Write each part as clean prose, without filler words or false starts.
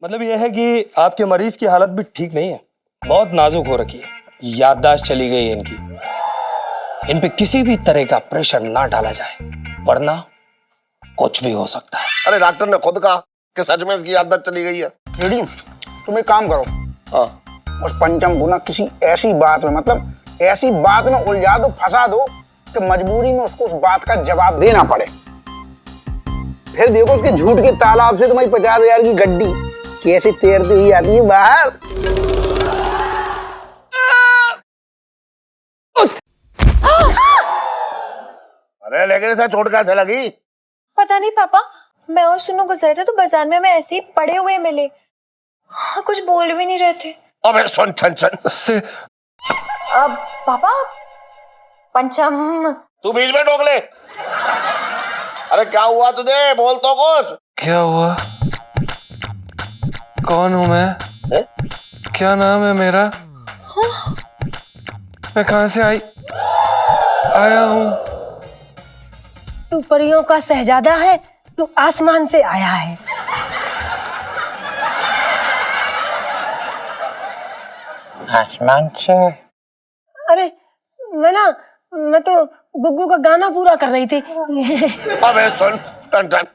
मतलब यह है कि आपके मरीज की हालत भी ठीक नहीं है, बहुत नाजुक हो रखी है, याददाश्त चली गई है इनकी। इन पे किसी भी तरह का प्रेशर ना डाला जाए वरना कुछ भी हो सकता है। अरे डॉक्टर ने खुद कहा कि सच में इसकी याददाश्त चली गई है। रेडी, तुम एक काम करो, हाँ उस पंचम को ना किसी ऐसी बात में, मतलब ऐसी बात में उलझा दो, फंसा दो कि मजबूरी में उसको उस बात का जवाब देना पड़े। फिर देखो उसके झूठ के तालाब से तुम्हारी 50,000 की गड्डी कैसे तैरती हुई आती है बाहर। अरे लेकिन इसे चोट कैसे लगी? पता नहीं पापा, मैं और सुनो गुजरे थे तो बाजार में हमें ऐसे ही पड़े हुए मिले। हाँ, कुछ बोल भी नहीं रहे थे। अबे सुन छन अब पापा, पंचम तू बीच में टोक ले। अरे क्या हुआ तुझे, बोल तो कुछ। क्या हुआ? कौन हूँ मैं? है? क्या नाम है मेरा? मैं कहां से आया हूँ? तू परियों का शहजादा है, तू आसमान से आया है। आसमान से? अरे मैं तो गुग्गू का गाना पूरा कर रही थी। अबे सुन टन टन,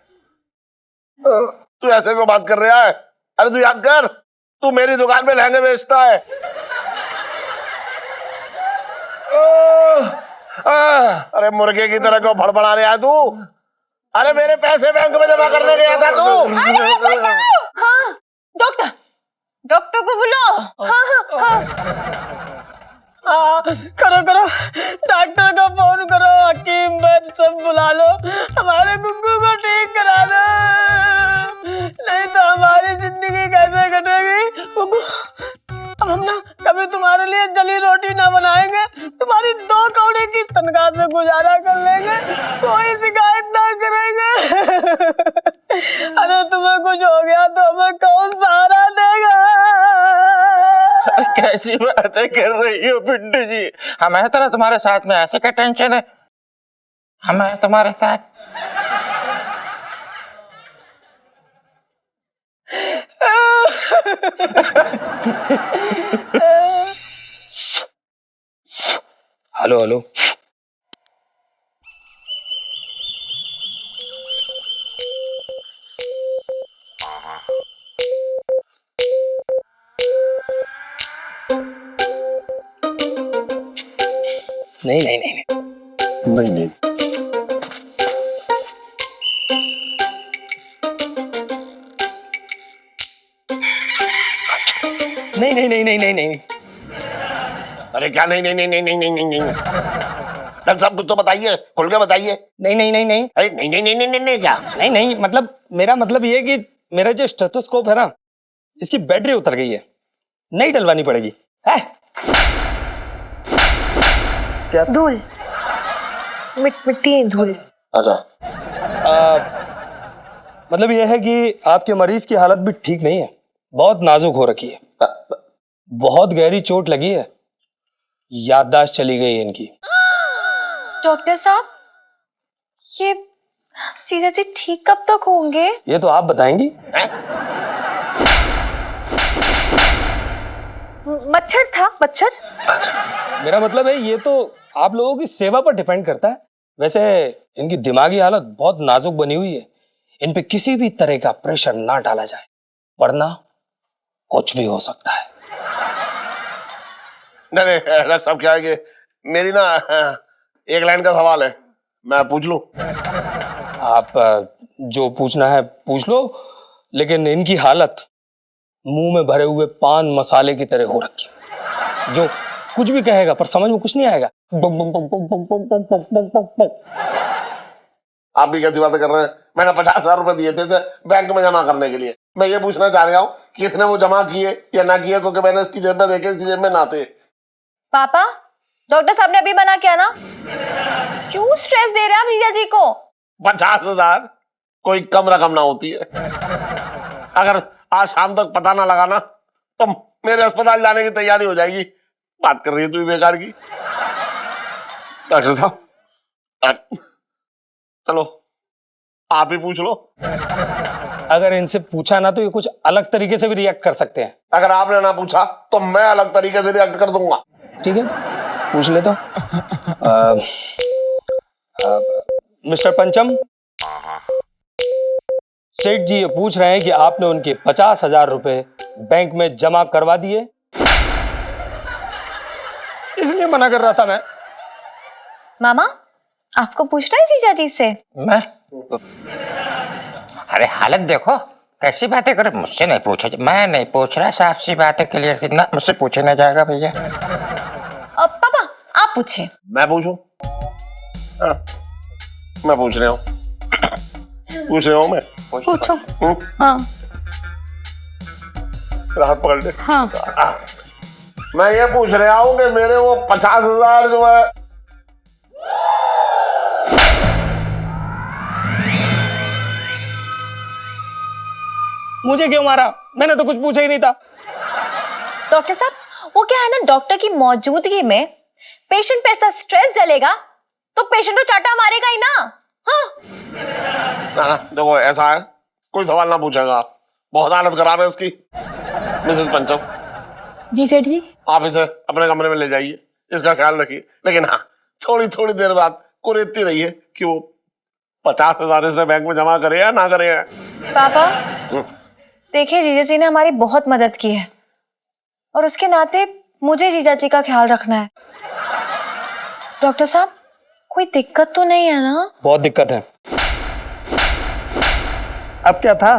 तू ऐसे क्यों बात कर रहा है? अरे तू याद कर, तू मेरी दुकान पे लहंगे बेचता है। अरे मुर्गे की तरह क्यों फड़फड़ा रहा है तू? अरे मेरे पैसे बैंक में जमा करने गया था तू। हाँ, डॉक्टर को बुलाओ। हाँ, करो डॉक्टर को फोन करो, हकीम वैद्य सब बुला लो, हमारे गुग्गू को ठीक करा दो, नहीं तो हमारी जिंदगी कैसे कटेगी। गुग्गू, अब हम ना कभी तुम्हारे लिए जली रोटी ना बनाएंगे, तुम्हारी 2 कौड़े की तनख्वाह से गुजारा कर लेंगे, कोई शिकायत ना करेंगे। अरे तुम्हें कुछ हो गया तो हमें कौन सहारा देगा? कैसी बातें कर रही हो पिंटू जी? हमें तो ना तुम्हारे साथ में, ऐसे क्या टेंशन है? हमें तुम्हारे साथ। हेलो हेलो, नहीं नहीं नहीं नहीं नहीं नहीं नहीं नहीं नहीं नहीं नहीं। अरे क्या नहीं नहीं नहीं नहीं नहीं नहीं नहीं नहीं। डॉक्टर साहब कुछ तो बताइए, खुल के बताइए। नहीं नहीं नहीं नहीं अरे नहीं नहीं नहीं नहीं नहीं नहीं क्या? नहीं नहीं, मतलब मेरा मतलब ये कि मेरा जो स्टेथोस्कोप है ना, इसकी बैटरी उतर गई है, नई डलवानी पड़ेगी। है क्या? धूल, मिट्टी धूल। अच्छा, मतलब यह है कि आपके मरीज की हालत भी ठीक नहीं है, बहुत नाजुक हो रखी है, बहुत गहरी चोट लगी है, याददाश्त चली गई है इनकी। डॉक्टर साहब, ये जीजा जी ठीक कब तक होंगे? ये तो आप बताएंगी। मच्छर था, मच्छर। मेरा मतलब है ये तो आप लोगों की सेवा पर डिपेंड करता है। वैसे इनकी दिमागी हालत बहुत नाजुक बनी हुई है, इन पे किसी भी तरह का प्रेशर ना डाला जाए वरना कुछ भी हो सकता है। नहीं डॉक्टर साहब क्या है कि मेरी ना एक लाइन का सवाल है, मैं पूछ लूं? आप जो पूछना है पूछ लो, लेकिन इनकी हालत मुंह में भरे हुए पान मसाले की तरह हो रखी है, जो कुछ भी कहेगा पर समझ में कुछ नहीं आएगा। आप भी कैसी बातें कर रहे हैं? मैंने 50,000 रुपए दिए थे बैंक में जमा करने के लिए। मैं ये पूछना चाह रहा हूँ कि इसने वो जमा किए या ना किए, क्योंकि मैंने इसकी जेब में देखे, इसकी जेब में ना थे। पापा, डॉक्टर साहब ने अभी मना किया ना, क्यों स्ट्रेस दे रहे हैं आप जीजा जी को? 50,000 कोई कम रकम ना होती है। अगर आज शाम तक पता ना लगा ना तो मेरे अस्पताल जाने की तैयारी हो जाएगी। बात कर रही है तू बेकार की। डॉक्टर साहब चलो आप ही पूछ लो। अगर इनसे पूछा ना तो ये कुछ अलग तरीके से भी रिएक्ट कर सकते हैं। अगर आपने ना पूछा तो मैं अलग तरीके से रिएक्ट कर दूंगा। ठीक है, पूछ ले तो। मिस्टर पंचम, सेठ जी ये पूछ रहे हैं कि आपने उनके 50,000 रुपए बैंक में जमा करवा दिए। इसलिए मना कर रहा था मैं। मामा, आपको पूछना है जीजा जी से? मैं? अरे हालत देखो, कैसी बातें करे, मुझसे नहीं पूछा। मैं नहीं पूछ रहा, साफ सी बात है, क्लियर थी ना, मुझसे पूछे ना जाएगा भैया। अब पापा आप पूछे। मैं पूछूं? हाँ, मैं पूछ रहा हूँ। पूछ रहा हूँ मैं। पूछो। हाँ राहत पकड़ ले। हाँ। मैं ये पूछ रहा हूँ कि मेरे वो 50,000 जो है मुझे क्यों मारा? मैंने तो कुछ पूछा ही नहीं था। डॉक्टर साहब, वो क्या है ना, डॉक्टर की मौजूदगी में पेशेंट पे ऐसा स्ट्रेस डलेगा तो पेशेंट तो चाटा मारेगा ही ना। हाँ ना देखो, ऐसा है, कोई सवाल ना पूछेगा। बहुत हालत खराब है उसकी। मिसेस पंचम जी सेठ जी। आप इसे अपने कमरे में ले जाइए, इसका ख्याल रखिए। लेकिन हाँ, थोड़ी थोड़ी देर बाद कुरेदती रहिए कि वो 50,000 इसने बैंक में जमा करे या ना करे। पापा, देखिए जीजा जी ने हमारी बहुत मदद की है और उसके नाते मुझे जीजा जी का ख्याल रखना है। डॉक्टर साहब, कोई दिक्कत तो नहीं है ना? बहुत दिक्कत है। अब क्या था?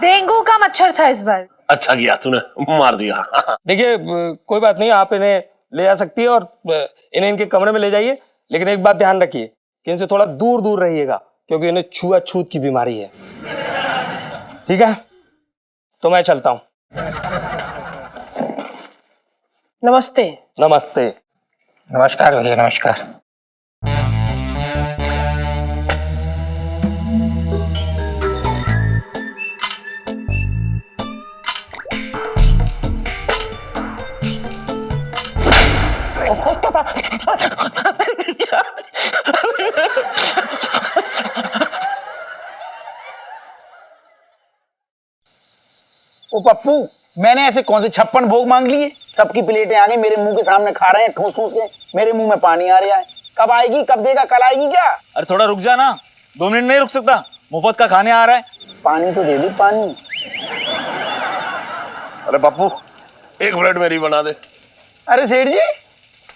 डेंगू का मच्छर था इस बार। अच्छा किया तूने, मार दिया। देखिए कोई बात नहीं, आप इन्हें ले जा सकती है और इन्हें इनके कमरे में ले जाइए। लेकिन एक बात ध्यान रखिए कि इनसे थोड़ा दूर दूर रहिएगा, क्योंकि इन्हें छुआछूत की बीमारी है। ठीक है, तो मैं चलता हूं। नमस्ते। नमस्ते। नमस्कार भैया, नमस्कार। ओ पप्पू, मैंने ऐसे कौन से 56 भोग मांग लिए? सबकी प्लेटें आ गई, मेरे मुंह के सामने खा रहे हैं ठूस ठूस के। मेरे मुंह में पानी आ रहा है। कब आएगी, कब देगा, कल आएगी क्या? अरे थोड़ा रुक जा ना, 2 मिनट नहीं रुक सकता? मुफ्त का खाने आ रहा है। पानी तो दे दी, पानी। अरे पप्पू, एक प्लेट मेरी बना दे। अरे सेठ जी,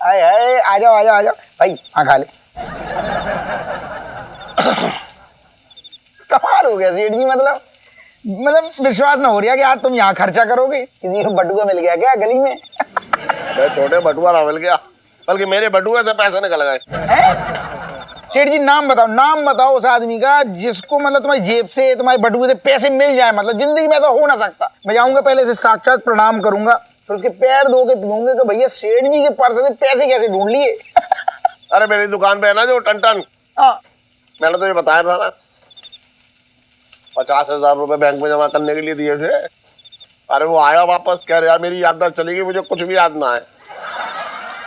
आए आए, आ जाओ आ जाओ आ जाओ भाई, हाँ खा ले। कमाल हो गया सेठ जी, मतलब विश्वास ना हो रहा कि आज तुम यहाँ खर्चा करोगे। किसी को बटुआ मिल गया क्या गली में? छोटे बटुआ ना मिल गया, बल्कि मेरे बटुए से पैसे निकल गए। सेठ जी नाम बताओ उस आदमी का जिसको मतलब तुम्हारी जेब से, तुम्हारे बटुए से पैसे मिल जाए। मतलब जिंदगी में तो हो ना सकता। मैं जाऊंगा, पहले से साक्षात प्रणाम करूंगा, फिर उसके पैर धो के पूछूंगा कि भैया सेठ जी के पर्स से पैसे कैसे ढूंढ लिए? अरे मेरी दुकान पे है ना जो टन, हाँ, मैंने तो ये बताया था ना, 50,000 रुपए बैंक में जमा करने के लिए दिए थे। अरे वो आया वापस, कह रहा मेरी याददाश्त चली गई, मुझे कुछ भी याद ना है।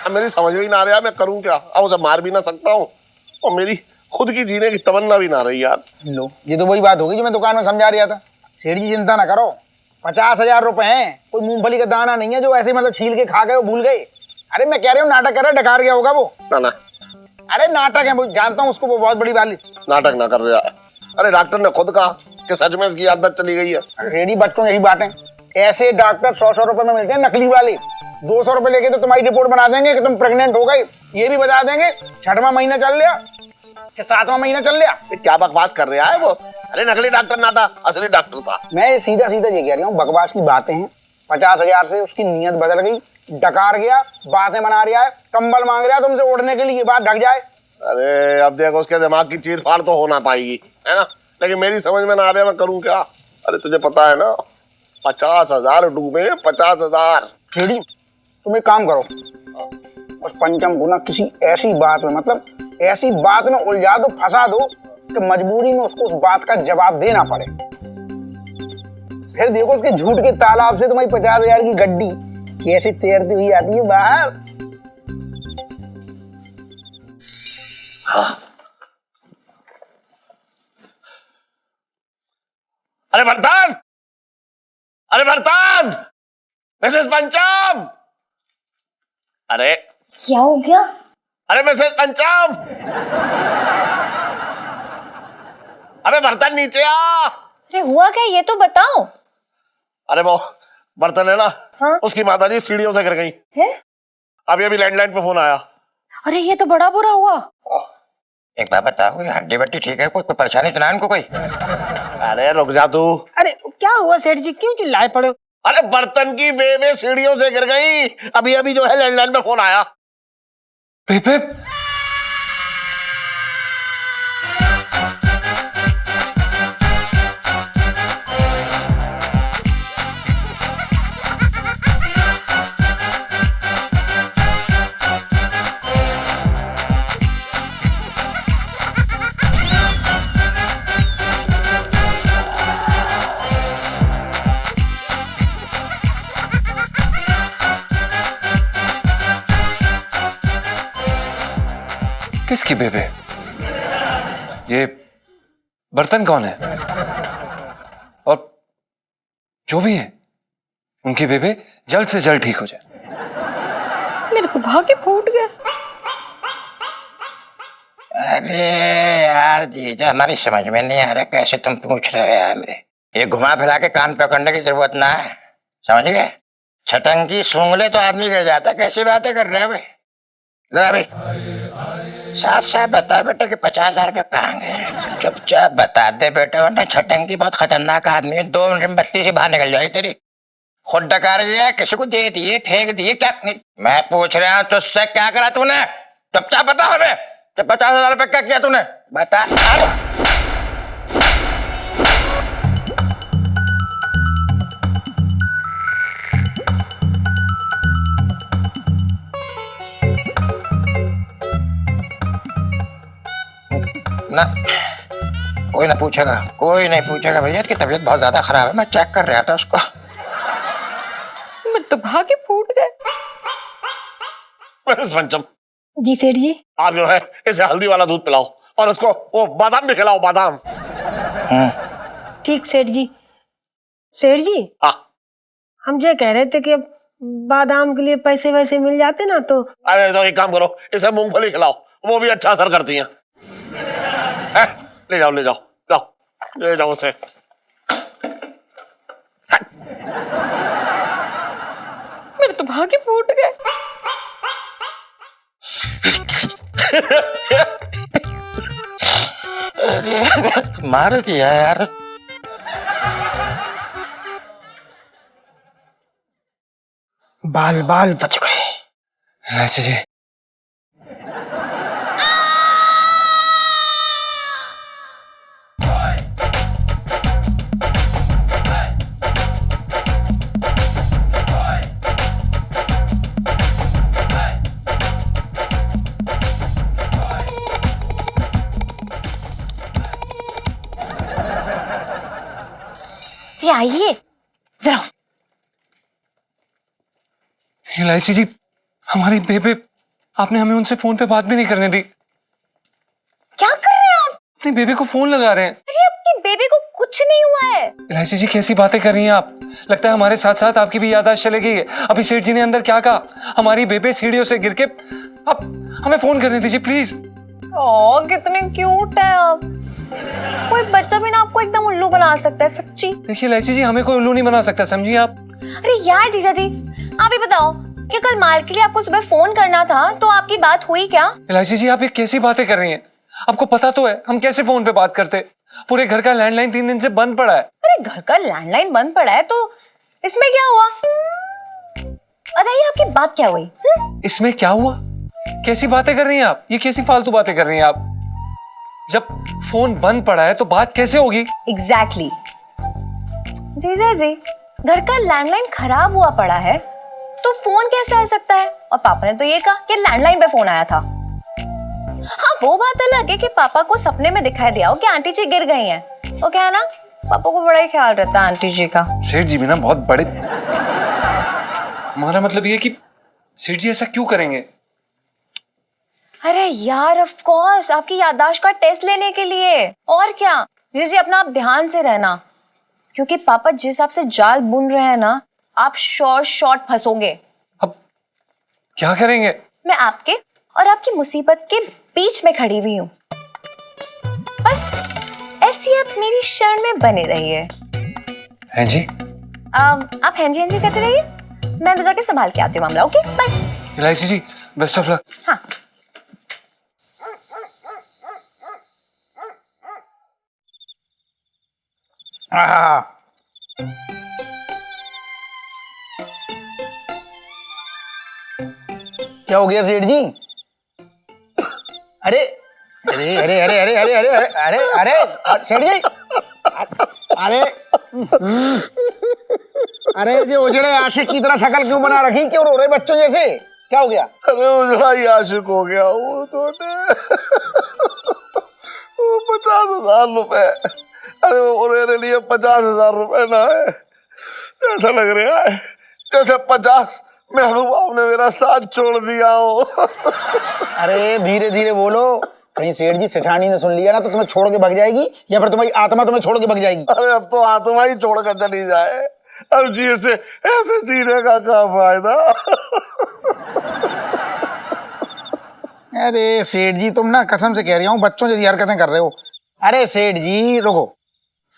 अब मेरी समझ में ही ना आ रहा मैं करूं क्या। अब उसे मार भी ना सकता हूँ और मेरी खुद की जीने की तमन्ना भी ना रही यार। लो, ये तो वही बात होगी जो मैं दुकान में समझा रहा था। सेठ जी चिंता ना करो, 50,000 रुपए हैं, कोई मूंगफली का दाना नहीं है जो ऐसे मतलब छील के खा गए, वो भूल गए। अरे मैं कह रहा हूँ नाटक कर रहा है, डकार गया होगा वो। ना अरे नाटक है, वो जानता हूँ उसको, वो बहुत बड़ी वाली नाटक ना कर रहा है। अरे डॉक्टर ने खुद कहा कि सच में इसकी याददाश्त चली गई है। रेडी बच्चों यही बात है। ऐसे डॉक्टर 100 रुपए में मिलते हैं, नकली वाले। 200 रुपए लेके तो तुम्हारी रिपोर्ट बना देंगे कि तुम प्रेग्नेंट हो गई। ये भी बता देंगे 6वां महीना चल लिया कि 7वां महीना चल लिया। क्या बकवास कर रहा है वो? अरे नकली डॉक्टर ना था, असली डॉक्टर था। मैं सीधा सीधा ये कह रहा हूँ, बकवास की बातें हैं। 50,000 से उसकी नीयत बदल गई, डकार गया, बातें बना रहा है, कंबल मांग रहा है तुमसे ओढ़ने के लिए, बात ढक जाए। अरे अब देखो, उसके दिमाग की चीर फाड़ तो हो ना पाएगी, है ना, लेकिन मेरी समझ में ना आ रहा मैं करूं क्या। अरे तुझे पता है ना, 50,000 डूबे, 50,000। रेडी, तुम एक काम करो, उस पंचम को ना किसी ऐसी बात में, मतलब ऐसी बात में उलझा दो, फंसा दो कि मजबूरी में उसको उस बात का जवाब देना पड़े। फिर देखो उसके झूठ के तालाब से तुम्हारी 50,000 की गड्डी कैसे तैरती हुई आती है बाहर। हाँ। अरे बर्तन, अरे बर्तन, मिसेस पंचम, अरे क्या हो गया? अरे मिसेस पंचम, अरे बर्तन नीचे आ। अरे हुआ क्या, ये तो बताओ। अरे वो बर्तन है ना, हाँ? उसकी माताजी सीढ़ियों से गिर गई। है? अभी अभी लैंडलाइन पे फोन आया। अरे ये तो बड़ा बुरा हुआ। एक बात बताओ, ये हड्डी बट्टी ठीक है? कोई परेशानी तो ना इनको कोई? अरे रुक जा तू। अरे क्या हुआ सेठ जी, क्यों चिल्लाए पड़े हो? अरे बर्तन की बेबे सीढ़ियों से गिर गई। अभी अभी जो है लैंडलाइन पे फोन आया। बेबे, किसकी बेबे? ये बर्तन कौन है? और जो भी है उनकी बेबे जल्द से जल्द ठीक हो जाए। मेरे तो भाग्य फूट गया। अरे यार जीजा, हमारी समझ में नहीं आ रहा कैसे तुम पूछ रहे हो यार मेरे। ये घुमा फिरा के कान पकड़ने की जरूरत ना है, समझ गए? छटंकी सूंघले तो आदमी गिर जाता। कैसी बातें कर रहे हो भाई? जरा भाई साफ साफ बता बेटा कि 50,000 रुपये कहाँ गए? चुपचाप बता दे बेटा, वरना छटंकी बहुत खतरनाक आदमी है। 2 मिनट में बत्ती से बाहर निकल जाए तेरी। खुद डकार दिया, किसी को दे दिए, फेंक दिए, क्या नहीं? मैं पूछ रहा हूँ तुझसे, क्या करा तूने? चुपचाप बता हमें, 50,000 रुपये क्या किया तूने? बता। ना कोई ना पूछेगा, कोई नहीं पूछेगा भैया। इसकी तबीयत बहुत ज्यादा खराब है, मैं चेक कर रहा था उसको। मेरे तो भाग्य फूट गए। मिसेस पंचम, जी सेठ जी। आप जो है इसे हल्दी वाला दूध पिलाओ और उसको वो बादाम भी खिलाओ, बादाम। ठीक सेठ जी। सेठ जी, हाँ। हम ये कह रहे थे कि अब बादाम के लिए पैसे वैसे मिल जाते ना तो। अरे तो एक काम करो, इसे मूंगफली खिलाओ, वो भी अच्छा असर करती हैं। ले जाओ ले जाओ, जाओ ले जाओ उसे। मेरे तो भाग्य फूट गए। अरे मार दिया यार। बाल बाल बच गए। राजा जी, ये आइए जरा। इलायची जी, हमारी बेबे, आपने हमें उनसे फोन पे बात भी नहीं करने दी। क्या कर रहे हैं आप? अपनी बेबे को फोन लगा रहे हैं। अरे आपकी बेबी को कुछ नहीं हुआ है। इलायची जी, कैसी बातें कर रही हैं आप? लगता है हमारे साथ साथ आपकी भी याददाश्त चली गई है। अभी सेठ जी ने अंदर क्या कहा? हमारी बेबे सीढ़ियों से गिर के। आप हमें फोन करने दीजिए प्लीज। ओह कितने क्यूट है आप। कोई बच्चा भी ना आपको एकदम उल्लू बना सकता है, सच्ची। देखिए इलायची जी, हमें कोई उल्लू नहीं बना सकता, समझिए आप। अरे यार जीजा जी, आप ही बताओ कि कल माल के लिए आपको सुबह फोन करना था तो आपकी बात हुई क्या? इलायची जी, आप ये कैसी बातें कर रही हैं? आपको पता तो है हम कैसे फोन पे बात करते। पूरे घर का लैंडलाइन 3 दिन से बंद पड़ा है। अरे घर का लैंडलाइन बंद पड़ा है तो इसमें क्या हुआ? बताइए आपकी बात क्या हुई? इसमें क्या हुआ? कैसी बातें कर रही हैं आप? ये कैसी फालतू बातें कर रही हैं आप? जब फोन बंद पड़ा है तो बात कैसे होगी? एग्जैक्टली जीजा जी, घर का लैंडलाइन खराब हुआ पड़ा है तो फोन कैसे आ सकता है? और पापा ने तो ये कहा कि लैंडलाइन पे फोन आया था। हाँ वो बात अलग है कि पापा को सपने में दिखाई दिया हो कि आंटी जी गिर गई हैं। तो क्या है ना, पापा को बड़ा ही ख्याल रहता है आंटी जी का। सेठ जी भी ना बहुत बड़े। हमारा मतलब ये कि सेठ जी ऐसा क्यों करेंगे? अरे यार ऑफ कोर्स आपकी याददाश्त का टेस्ट लेने के लिए। और क्या? जी जी, अपना आप ध्यान से रहना क्योंकि पापा जिस हिसाब से जाल बुन रहे हैं ना, आप शॉर्ट फंसोगे। अब क्या करेंगे? मैं आपके और आपकी मुसीबत के बीच में खड़ी हुई हूँ। बस ऐसी आप मेरी शरण में बने रहिए। हैं जी? आप हैं जी कहते रहिए, मैं तो जाके संभाल के आती हूँ मामला। Okay bye. इलायची जी, बेस्ट ऑफ लक। हाँ। क्या हो गया सेठ जी? अरे अरे अरे अरे अरे अरे अरे अरे अरे अरे सेठ जी, अरे अरे जो उजड़े आशिक की तरह शक्ल क्यों बना रखी, क्यों रो रहे बच्चों जैसे? क्या हो गया? अरे उजड़ा ही आशिक हो गया वो तो वो 50,000 रुपए। अरे वो मेरे लिए 50,000 रुपए ना है, ऐसा लग रहा है जैसे 50 महबूबा ने मेरा साथ छोड़ दिया हो। अरे धीरे धीरे बोलो, कहीं सेठ जी सेठानी ने सुन लिया ना तो तुम्हें छोड़ के भाग जाएगी, या फिर तुम्हारी आत्मा तुम्हें छोड़ के भाग जाएगी। अरे अब तो आत्मा ही छोड़ कर चली जाए, अब जी से ऐसे जीने का क्या फायदा। अरे सेठ जी, तुम ना कसम से कह रही हूँ बच्चों जैसी हरकतें कर रहे हो। अरे सेठ जी रुको,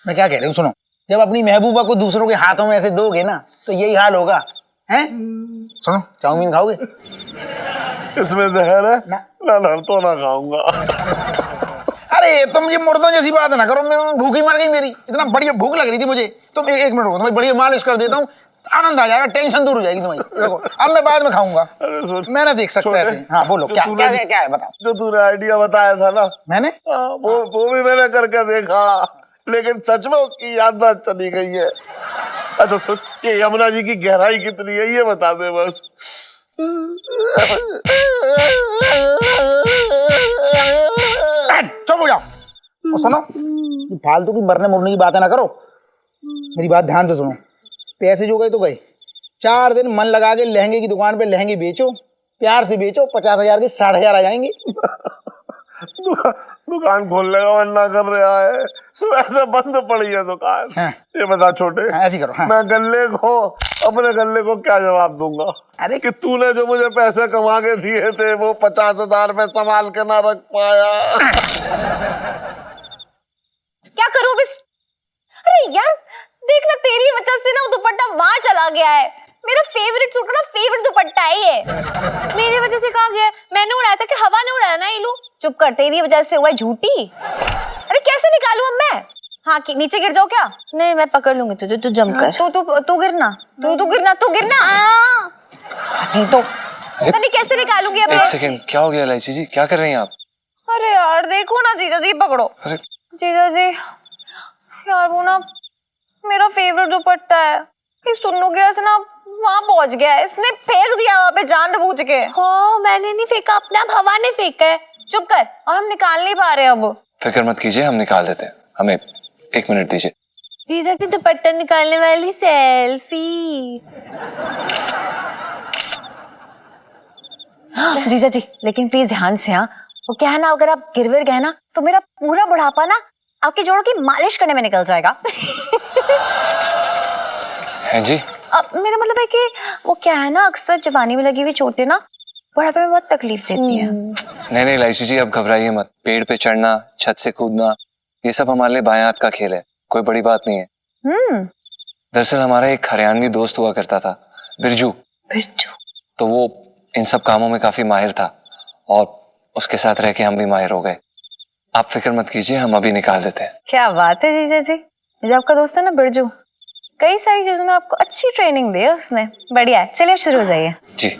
मैं क्या कह रही हूँ सुनो। जब अपनी महबूबा को दूसरों के हाथों में ऐसे दोगे ना तो यही हाल होगा, हैं? सुनो, चाउमीन खाओगे? इसमें जहर है ना। ना तो ना खाऊंगा। अरे तुम ये मुर्दों जैसी बात ना करो, मैं भूखी मर गई मेरी, इतना बढ़िया भूख लग रही थी मुझे। तुम एक मिनट रुको, तुम्हें बढ़िया मालिश कर देता हूँ, आनंद आ जाएगा, टेंशन दूर हो जाएगी तुम्हारी। देखो अब मैं बाद में खाऊंगा, अरे सुन, मैं ना देख सकता ऐसे। हाँ बोलो, क्या क्या क्या क्या है बताओ। जो तूने आइडिया बताया था ना, मैंने वो भी मैंने करके देखा, लेकिन सच में उसकी याददाश्त चली गई है। अच्छा सुन, ये यमुना जी की गहराई कितनी है ये बता दे बस। चुप हो जाओ और सुनो, ये फालतू की मरने मुरने की बातें ना करो, मेरी बात ध्यान से सुनो। पैसे जो गए तो गए, 4 दिन मन लगा के लहंगे की दुकान पे लहंगे बेचो, प्यार से बेचो, 50,000 के 60,000 आ जाएंगे। दुकान खोलने का मन ना कर रहा है, सुबह से बंद पड़ी है दुकान। हाँ। ये बता छोटे, ऐसे करो। हाँ। मैं अपने गल्ले को क्या जवाब दूंगा? अरे कि तूने जो मुझे पैसे कमा के दिए थे वो 50,000 में संभाल के ना रख पाया। क्या करूं अब अरे यार देखना, तेरी वजह से ना वो दुपट्टा वहां चला गया है। मेरा फेवरेट सूट ना, फेवरेट दुपट्टा है ये। मेरी वजह से कहाँ गया है? मैंने उड़ाया था कि हवा ने उड़ाया ना? ये लो चुप कर, तेरी वजह से हुआ है झूठी। अरे कैसे निकालूं अब मैं? हाँ कि नीचे गिर जाओ क्या? नहीं मैं पकड़ लूंगी तुझे, तू जमकर। तू गिरना, तू गिरना। नहीं तो पता नहीं कैसे निकालूंगी अब। एक सेकंड, क्या हो गया इलायची जी, क्या कर रही हैं आप? अरे यार देखो ना जीजा जी, पकड़ो। अरे जीजा जी यार वो ना मेरा फेवरेट दुपट्टा है, इस सुन्नू के ऐसे ना वहां पहुंच गया है, इसने फेंक दिया वहां पे जानबूझ के। हाँ मैंने नहीं फेंका, अपना हवा ने फेंका है। चुप कर, और हम निकाल नहीं पा रहे अब। फिक्र मत कीजिए, हम निकाल देते हैं, हमें 1 मिनट दीजिए। जीजा की दुपट्टा निकालने वाली सेल्फी। जीजा जी लेकिन प्लीज ध्यान से। हाँ वो क्या है ना, अगर आप गिरविर गए ना तो मेरा पूरा बुढ़ापा ना आपके जोड़ों की मालिश करने में निकल जाएगा। हैं जी? अब मेरा मतलब है कि वो क्या है ना, अक्सर जवानी में लगी हुई चोटें ना बुढ़ापे में बहुत तकलीफ देती है। नहीं इलायची जी, अब घबराइए मत। पेड़ पे चढ़ना, छत से कूदना, ये सब हमारे लिए बाएं हाथ का खेल है, कोई बड़ी बात नहीं है। दरअसल हमारा एक हरियाणवी दोस्त हुआ करता था, बिरजू। तो वो इन सब कामों में काफी माहिर था और उसके साथ रह के हम भी माहिर हो गए। आप फिक्र मत कीजिए, हम अभी निकाल देते हैं। क्या बात है जीजा जी, जो आपका दोस्त है ना बिरजू, कई सारी चीजों में आपको अच्छी ट्रेनिंग दी है उसने। बढ़िया है, चलिए अब शुरू हो जाइए। जी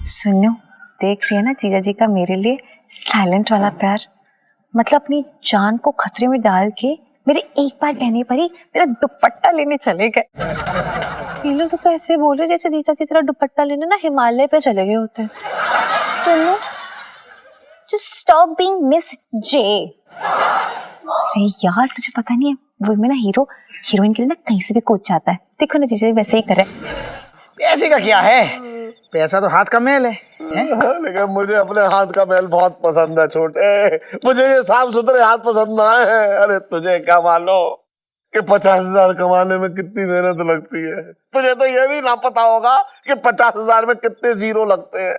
सुनो, देख रही है ना जीजा जी का मेरे लिए साइलेंट वाला प्यार, मतलब अपनी जान को खतरे में डाल के मेरे एक बार कहने पर ही मेरा दुपट्टा लेने चले गए। ये लोग तो ऐसे बोल रहे जैसे जीजा जी तेरा दुपट्टा लेने ना हिमालय पे चले गए होते। सुनो, जस्ट स्टॉप बीइंग मिस जे। अरे यार तुझे पता नहीं है वो मेरा हीरो हीरोइन के लिए ना कहीं से भी कूद जाता है। देखो ना जीजा जी वैसे ही करे। पैसे का क्या है, पैसा तो हाथ का मेल है। लेकिन मुझे अपने हाथ का मैल बहुत पसंद है छोटे, मुझे ये साफ सुथरे हाथ पसंद ना है। अरे तुझे क्या मालूम कि 50,000 कमाने में कितनी मेहनत लगती है। तुझे तो ये भी ना पता होगा कि 50,000 में कितने जीरो लगते हैं।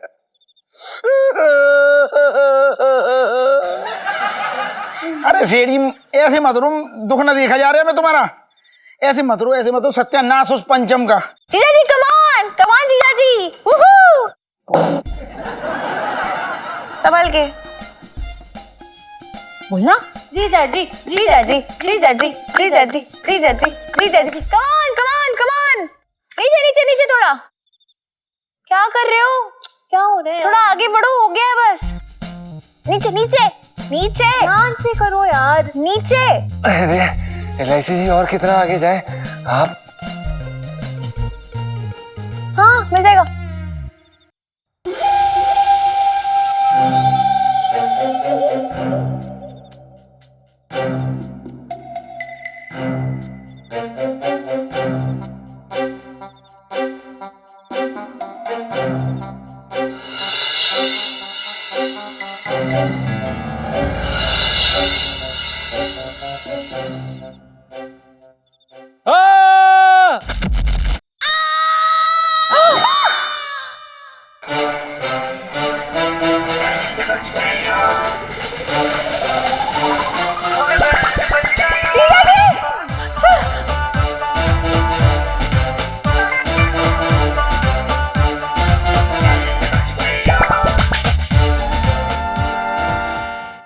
अरे सेठ जी ऐसे मत रो, दुख ना देखा जा रहा है मैं तुम्हारा। ऐसे मत रो, ऐसे मत रो, सत्यानाश उस पंचम का। जीजा जी कमान कमान जीजा जी, संभल के बोलना। जीजा जी जीजा जी जीजा जी जीजा जी जीजा जी जीजा जी, कमान कमान कमान, नीचे नीचे नीचे थोड़ा। क्या कर रहे हो, क्या हो रहा है? थोड़ा आगे बढ़ो, हो गया है बस। नीचे नीचे नीचे, ध्यान से करो यार, नीचे। अरे एलआईसी जी और कितना आगे जाए आप? हाँ मिल जाएगा।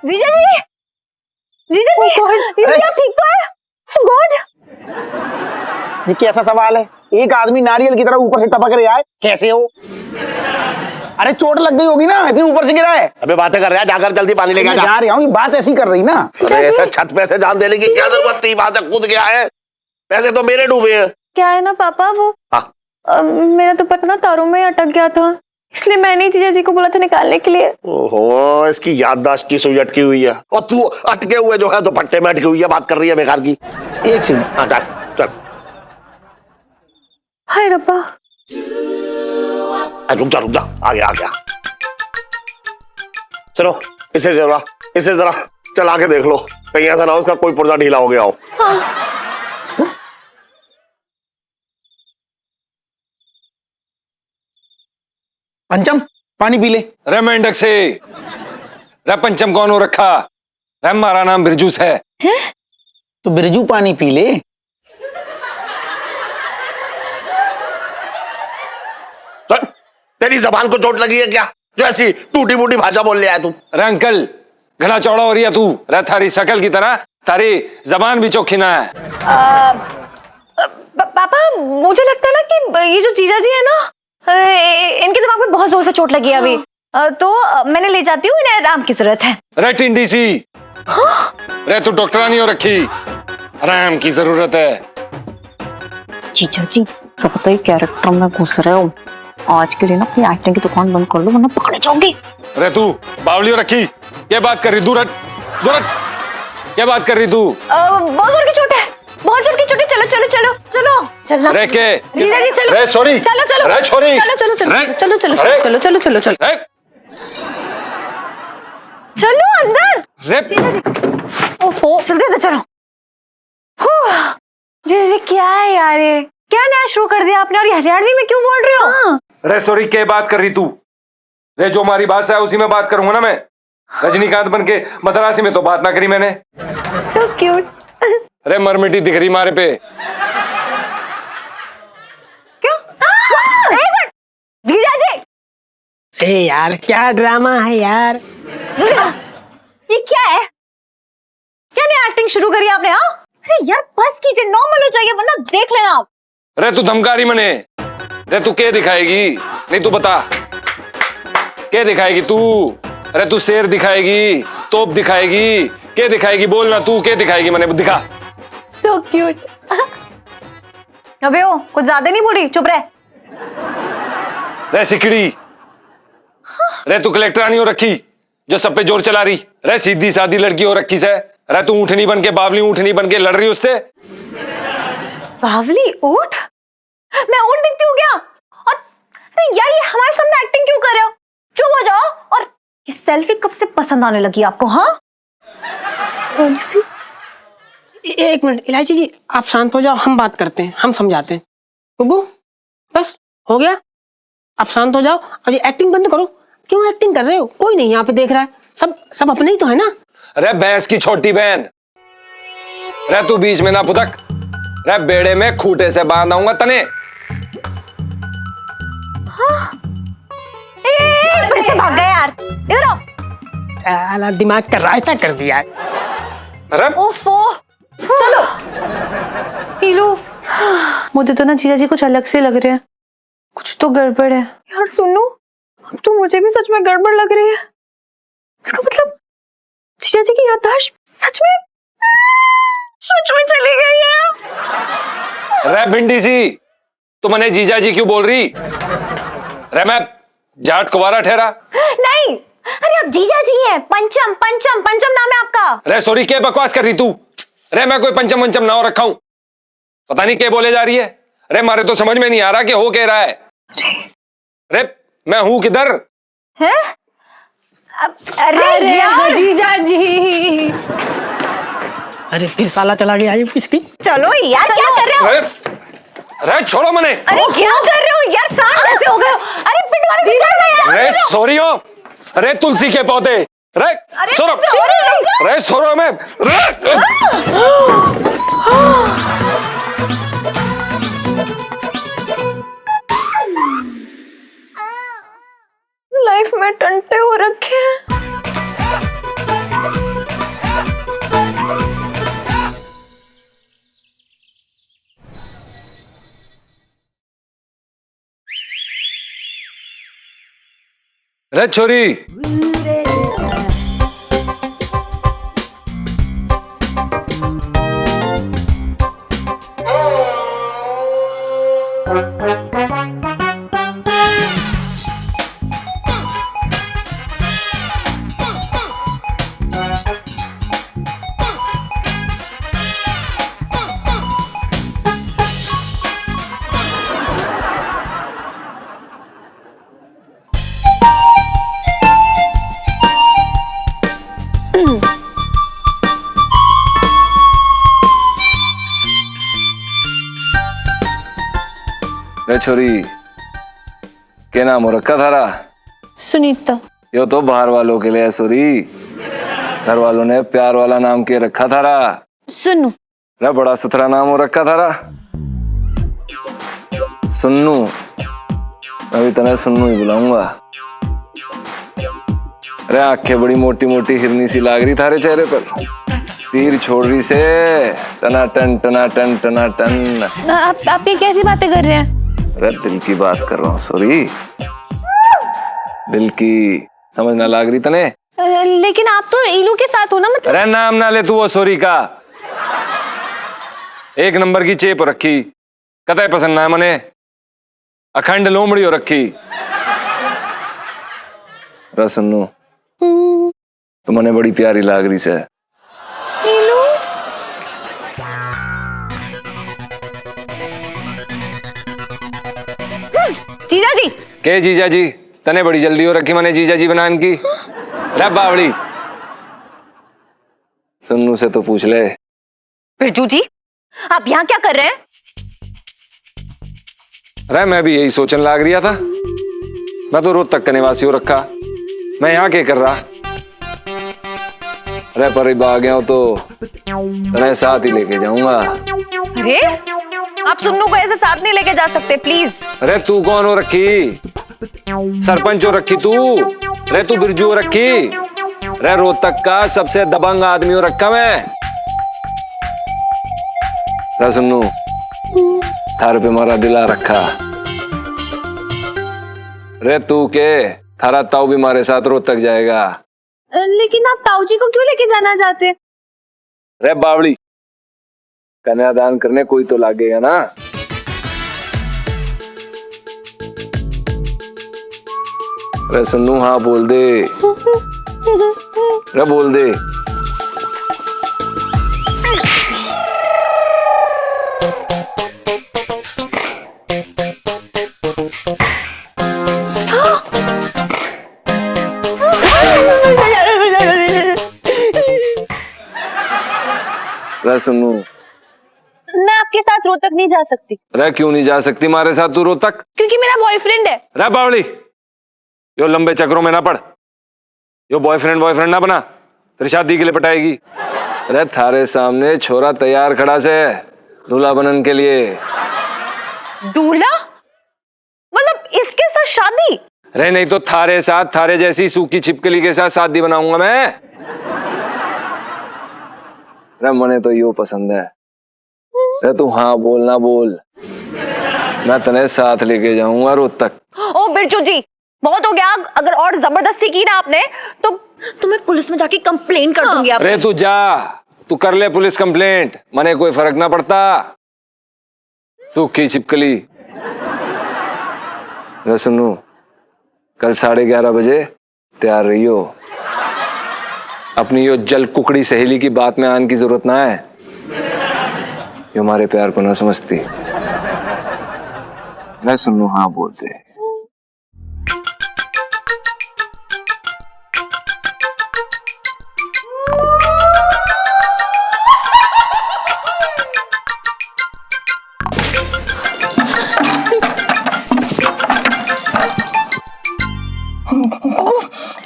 जीजा जी जीजा जी, ये आप ठीक तो है? गॉड, ये कैसा सवाल है? एक आदमी नारियल की तरह ऊपर से टपक रहा है, कैसे हो? अरे चोट लग गई होगी ना, इतनी ऊपर से गिरा है। अबे बातें कर रहा है, जाकर जल्दी पानी लेके आ जा। जा रहा हूँ, ये बात ऐसी कर रही ना। अरे ऐसे छत पे से जान देने की क्या जरूरत थी? बात कूद गया है, पैसे तो मेरे डूबे हैं। क्या है ना पापा, वो मेरा तो पता ना तारों में अटक गया था, इसलिए मैंने ही जीजा जी को बोला था निकालने के लिए। ओहो, इसकी याददाश्त की सुई अटकी हुई है, और तू अटके हुए जो है तो पट्टे में अटकी हुई है, बात कर रही है बेकार की। एक सेकंड, हाँ चल चल, हाय रब्बा। रुक जा, आ गया। चलो इसे जरा चला के देख लो, कहीं ऐसा ना हो उसका कोई पुर्जा ढीला हो गया हो। पंचम पानी पी ले। रे मेंढक से, रे पंचम कौन हो रखा? रे हमारा नाम बिरजूस है। तो बिरजू पानी पी ले। तेरी जबान को चोट लगी है क्या, जो ऐसी टूटी फूटी भाषा बोल लिया है तू? रे अंकल, घना चौड़ा हो रही है तू। रे थारी शकल की तरह थारी जबान भी चौखी ना है। पापा मुझे लगता है ना कि ये जो जीजा जी है ना, इनके दिमाग में बहुत जोर से चोट लगी है अभी, तो मैंने ले जाती हूँ, इन्हें आराम की जरूरत है। रे टिंडी सी, रे तू डॉक्टरानी हो रखी, आराम की जरूरत है। जीजा जी सब पता ही कैरेक्टर में घुस रहे हो, आज के लिए ना अपनी एक्टिंग की दुकान बंद कर लो वरना पकड़े जाओगे। रे तू बावली हो रखी, क्या बात कर रही? दूर हट, क्या बात कर रही तू? बहुत जोर की चोट है, बहुत जोर की चोट है। चलो चलो चलो चलो चलो रे के जीजा जी चलो, रे सॉरी, चलो चलो रे छोरी, चलो चलो चलो रे, चलो चलो अरे, चलो चलो चलो चलो रे, चलो अंदर। रे जीजा जी ओफो, जल्दी अंदर चलो। जीजा जी क्या है यार, ये क्या नया शुरू कर दिया आपने, और ये हरियाणवी में क्यों बोल रहे हो? रे सॉरी, क्या बात कर रही तू? रे जो हमारी भाषा है उसी में बात करूंगा ना मैं। रजनीकांत बन के मद्रासी में तो बात ना करी मैंने। So cute. रे मरमिटी दिख रही मारे पे। क्यों? एक मिनट जीजा जी, ए यार क्या ड्रामा है यार। ये क्या है, क्या नया एक्टिंग शुरू करी आपने? हाँ अरे यार बस कीजिए, नॉर्मल हो जाइए वरना देख लेना आप। रे तू धमकारी मने, रे तू क्या दिखाएगी? नहीं तू बता क्या दिखाएगी तू? अरे तू शेर दिखाएगी, तोप दिखाएगी, क्या दिखाएगी? बोलना तू क्या दिखाएगी, मैंने दिखा। So cute. अबे ओ कुछ ज्यादा नहीं बोल रही, चुप रह। रे सिकड़ी, रे तू कलेक्टरानी हो रखी जो सब पे जोर चला रही। रे सीधी सादी लड़की हो रखी से, रे तू ऊँटनी बन के, बावली ऊँटनी बन के लड़ रही उससे। बावली ऊँट? मैं ऊँट दिखती हूँ क्या? और नहीं यार, ये हमारे सामने एक्टिंग क्यों कर रहे हो? चुप हो जाओ। और ये सेल्फी कब से पसंद आने लगी आपको? हाँ, सेल्फी? एक मिनट इलायची जी, आप शांत हो जाओ, हम बात करते हैं, हम समझाते हैं। गुग्गू बस हो गया, आप शांत हो जाओ और ये एक्टिंग बंद करो। क्यों एक्टिंग कर रहे हो? कोई नहीं यहाँ पे देख रहा है, सब अपने ही तो है ना। अरे भैंस की छोटी बहन, रे तू बीच में ना फुदक। रे बेड़े में खूंटे से बांध आऊंगा तने। फिर से भाग गए यार, इधर आओ। साला दिमाग का रायता कर दिया है। अरे ओफो, चलो। नीलू, मुझे तो ना जीजा जी कुछ अलग से लग रहे हैं, कुछ तो गड़बड़ है यार। सुनो, अब तो मुझे भी सच में गड़बड़ लग रही है। इसका मतलब जीजा जी की याददाश्त सच में चली गई है। रे भिंडी सी, तू मने जीजा जी क्यों बोल रही? रे मैं जाट कुवारा ठहरा? नहीं, अरे आप जीजा जी हैं। पंचम पंचम पंचम नाम है आपका। रे सॉरी, क्या बकवास कर रही तू? रे मैं कोई पंचम पंचम ना हो रखा हूं, पता नहीं क्या बोले जा रही है। रे मारे तो समझ में नहीं आ रहा कि हो क्या रहा है। रे मैं हूं किधर? है? अरे यार जीजा जी, अरे फिर साला चला गया ये इसकी। चलो यार, क्या कर रहे हो? रे छोड़ो मने। अरे क्या कर रहे हो यार, सांड कैसे हो गए हो? अरे पिटवाने को कर रहे हो यार। रे सॉरी हो। रे तुलसी के पौधे। रे सोरो, रे सोरो में। रे लाइफ में टंटे हो रखे हैं। रे छोरी, रे छोरी, क्या नाम हो रखा थारा? सुनीता। यो तो बाहर वालों के लिए है सोरी, घर वालों ने प्यार वाला नाम के रखा थारा। सुन्नू। रे बड़ा सुथरा नाम हो रखा थारा, सुन्नू। मैं भी तने सुन्नू ही बुलाऊंगा। अरे आंखें बड़ी मोटी मोटी हिरनी सी लाग रही थारे चेहरे पर, तीर छोड़ रही से टनाटन टनाटन टनाटन। आप ये कैसी बातें कर रहे हैं? अरे दिल की बात कर रहा हूँ सॉरी, दिल की समझ ना लाग रही तने। लेकिन आप तो इलू के साथ हो ना, मतलब। अरे नाम ना ले तू वो सॉरी का, एक नंबर की चेप रखी, कतई पसंद ना है मने, अखंड लोमड़ी हो रखी। रे सुन्नू, तो मने बड़ी प्यारी लाग रही से। इलू, जीजा जी। के जीजा जी? तने बड़ी जल्दी हो रखी मने जीजा जी बनान की। रे बावड़ी, सुन्नू से तो पूछ ले। बिरजू जी, आप यहाँ क्या कर रहे हैं? अरे मैं भी यही सोचने लाग रिया था, मैं तो रोहतक का निवासी हो रखा, मैं यहाँ क्या कर रहा। अरे पर आ गया हूं तो तने साथ ही लेके जाऊंगा। अरे आप सुन्नू को ऐसे साथ नहीं लेके जा सकते, प्लीज। अरे तू कौन हो रखी? सरपंच हो रखी तू? अरे तू बिरजू हो रखी? अरे रोहतक का सबसे दबंग आदमी हो रखा मैं। अरे सुन्नू, थारे पे मारा दिला रखा। अरे तू के थारा ताऊ भी मारे साथ रोहतक जाएगा। लेकिन आप ताऊ जी को क्यों लेके जाना चाहते? अरे बावड़ी, कन्यादान करने कोई तो लागेगा ना। अरे सुन्नू हाँ बोल दे, अरे बोल दे। रह सुनू, मैं आपके साथ रोहतक नहीं जा सकती। रह क्यों नहीं जा सकती मारे साथ तू रोहतक? क्योंकि मेरा बॉयफ्रेंड है। रह बावली, यो लंबे चक्रों में ना पड़, यो बॉयफ्रेंड ना बना, फिर शादी के लिए पटाएगी। अरे थारे सामने छोरा तैयार खड़ा से दूल्हा बनन के लिए। दूल्हा? मतलब इसके साथ शादी? अरे नहीं तो थारे साथ, थारे जैसी सूखी छिपकली के साथ शादी बनाऊंगा मैं। अरे मने तो यो पसंद है। अरे तू हाँ बोल ना बोल, मैं तने साथ लेके जाऊंगा रोहतक। ओ बिरजू जी, बहुत हो गया। अगर और जबरदस्ती की ना आपने तो मैं पुलिस में जाके कंप्लेन कर दूंगी आप। अरे तू जा, तू कर ले पुलिस कंप्लेंट, मने कोई फर्क ना पड़ता। सूखी छिपकली। अरे सुनो, कल 11:30 बजे तैयार रहियो। अपनी यो जल कुकड़ी सहेली की बात में आने की जरूरत ना है, ये हमारे प्यार को ना समझती। मैं सुनो हाँ बोलते।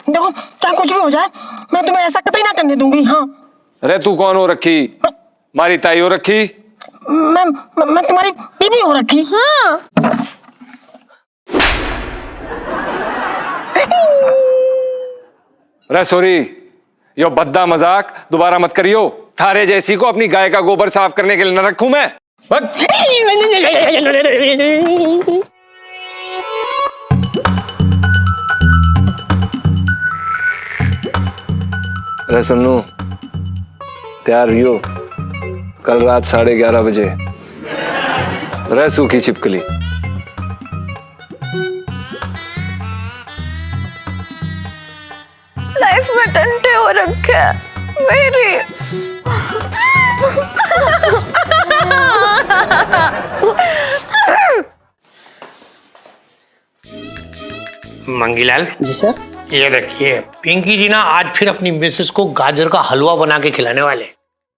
देखो चाहे कुछ भी हो जाए, मैं तुम्हें ऐसा कतई ना करने दूंगी। हाँ, अरे तू कौन हो रखी? मारी ताई हो रखी? मैं तुम्हारी बीवी हो रखी। हाँ। अरे सॉरी, यो भद्दा मजाक दोबारा मत करियो। थारे जैसी को अपनी गाय का गोबर साफ करने के लिए न रखूं मैं। अरे सुनो, तैयार रहियो, कल रात 11:30 बजे। रह सूखी छिपकली। लाइफ में टंटे हो रखे हैं मेरी। मंगीलाल जी सर। ये देखिए, पिंकी जी ना आज फिर अपनी मिसेस को गाजर का हलवा बना के खिलाने वाले।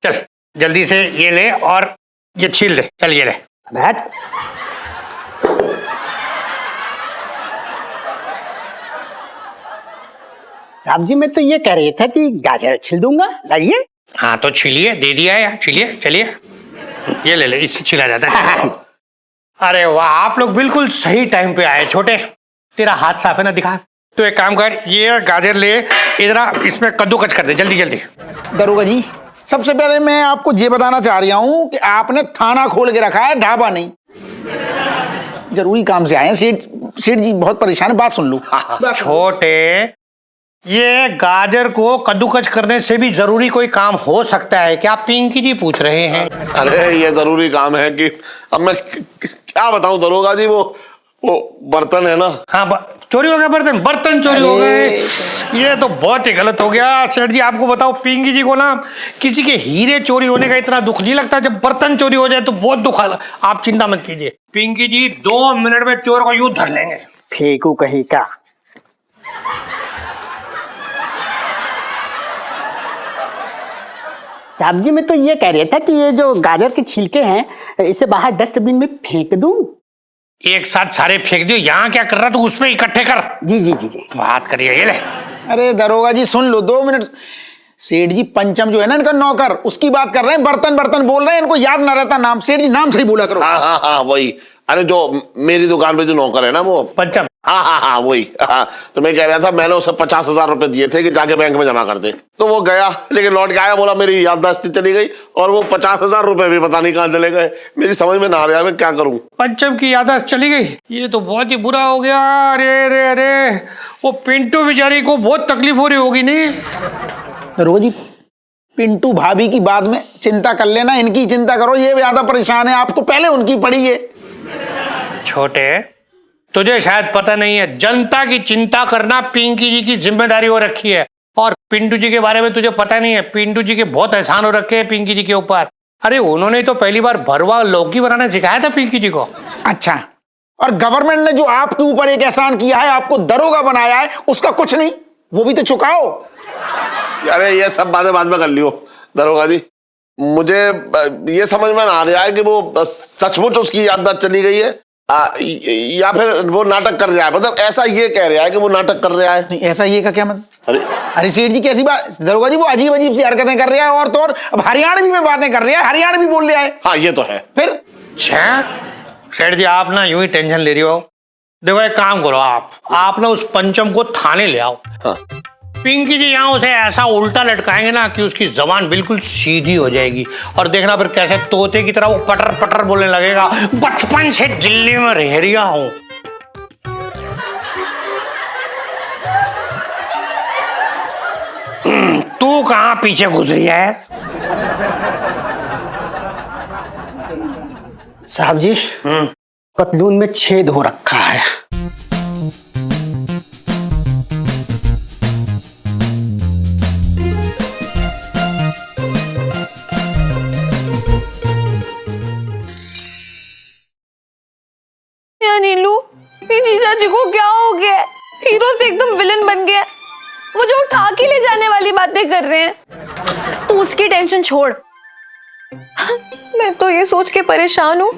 चल जल्दी से ये ले और ये छील दे। चल ये ले। बैठ। साहब जी, मैं तो ये कह रही था कि गाजर छिल दूंगा, लाइए। हाँ तो छीलिए, दे दिया है, छीलिए। चलिए ये ले ले, इससे छिला जाता है। अरे वाह, आप लोग बिल्कुल सही टाइम पे आए। छोटे, तेरा हाथ साफ है ना? दिखा। तो एक काम कर, ये गाजर ले, इधर इसमें कद्दूकस कर दे, जल्दी जल्दी। दरोगा जी, सबसे पहले मैं आपको ये बताना चाह रहा हूं कि आपने थाना खोल के रखा है, ढाबा नहीं। जरूरी काम से आए हैं। सेठ जी बहुत परेशान है, बात सुन लो। छोटे, ये गाजर को कद्दूकस करने से भी जरूरी कोई काम हो सकता है क्या? पिंकी जी पूछ रहे हैं। अरे ये जरूरी काम है कि अब मैं क्या बताऊं दरोगा जी, वो बर्तन है ना। हाँ, चोरी हो गया बर्तन। बर्तन चोरी हो गए, ये तो बहुत ही गलत हो गया। सेठ जी आपको बताओ, पिंकी जी को ना किसी के हीरे चोरी होने का इतना दुख नहीं लगता, जब बर्तन चोरी हो जाए तो बहुत दुख आता। आप चिंता मत कीजिए, पिंकी जी 2 मिनट में चोर को यूं धर लेंगे। फेंकू कहीं का। साहब जी, मैं तो ये कह रहा था कि ये जो गाजर के छिलके हैं, इसे बाहर डस्टबिन में फेंक दूं? एक साथ सारे फेंक दियो। यहाँ क्या कर रहा तू? उसमें इकट्ठे कर। जी जी जी जी। बात करिए, ये ले। अरे दरोगा जी सुन लो, 2 मिनट। सेठ जी पंचम जो है ना इनका नौकर, उसकी बात कर रहे हैं। बर्तन बर्तन बोल रहे हैं, इनको याद ना रहता नाम। सेठ जी नाम सही बोला करो। हाँ हाँ हाँ वही। अरे जो मेरी दुकान पे जो नौकर है ना वो पंचम। हाँ हाँ हाँ वही। हाँ तो मैं कह रहा था, मैंने उसे 50,000 रुपए दिए थे कि जाके बैंक में जमा कर दे। तो वो गया, लेकिन लौट के आया, बोला मेरी याददाश्त चली गई और वो 50,000 रुपए भी पता नहीं कहाँ चले गए। मेरी समझ में ना आ रहा, मैं क्या करूँ। पंचम की याददाश्त चली गई, ये तो बहुत ही बुरा हो गया। अरे अरे अरे, वो पिंटू बेचारी को बहुत तकलीफ हो रही होगी। नहीं दरोगा जी, पिंटू भाभी की बाद में चिंता कर लेना, इनकी चिंता करो। ये ज्यादा परेशान है, आपको पहले उनकी पड़ी है। छोटे, तुझे शायद पता नहीं है, जनता की चिंता करना पिंकी जी की जिम्मेदारी हो रखी है। और पिंटू जी के बारे में तुझे पता नहीं है, पिंटू जी के बहुत एहसान हो रखे हैं पिंकी जी के ऊपर। अरे उन्होंने तो पहली बार भरवा लौकी बनाना सिखाया था पिंकी जी को। अच्छा, और गवर्नमेंट ने जो आपके ऊपर एक एहसान किया है, आपको दरोगा बनाया है, उसका कुछ नहीं, वो भी तो चुकाओ। अरे ये सब बातें बाद में कर लियो दरोगा जी। मुझे ये समझ में आ रहा है कि वो सचमुच उसकी याददाश्त चली गई है या फिर वो नाटक कर रहा है। मतलब ऐसा ये कह रहा है कि वो नाटक कर रहा है। नहीं, ऐसा ये का क्या मतलब? अरे अरे सेठ जी कैसी बात, दरोगा जी वो अजीब अजीब सी हरकतें कर रहा है और तो और अब हरियाणवी में बातें कर रहा है, हरियाणवी बोल रहा है। हाँ ये तो है। फिर सेठ जी आप ना यूं ही टेंशन ले रही हो। देखो एक काम करो, आप ना उस पंचम को थाने ले आओ। हाँ। पिंकी जी यहाँ उसे ऐसा उल्टा लटकाएंगे ना कि उसकी जबान बिल्कुल सीधी हो जाएगी और देखना फिर कैसे तोते की तरह वो पटर पटर बोलने लगेगा, बचपन से दिल्ली में रह रिया हूं। तू कहाँ पीछे गुजरी है? साहब जी पतलून में छेद हो रखा है। यार नीलू, ये जीजा जी को क्या हो गया? हीरो से एकदम विलन बन गया। वो जो उठा के ले जाने वाली बातें कर रहे हैं। तू उसकी टेंशन छोड़। मैं तो ये सोच के परेशान हूँ,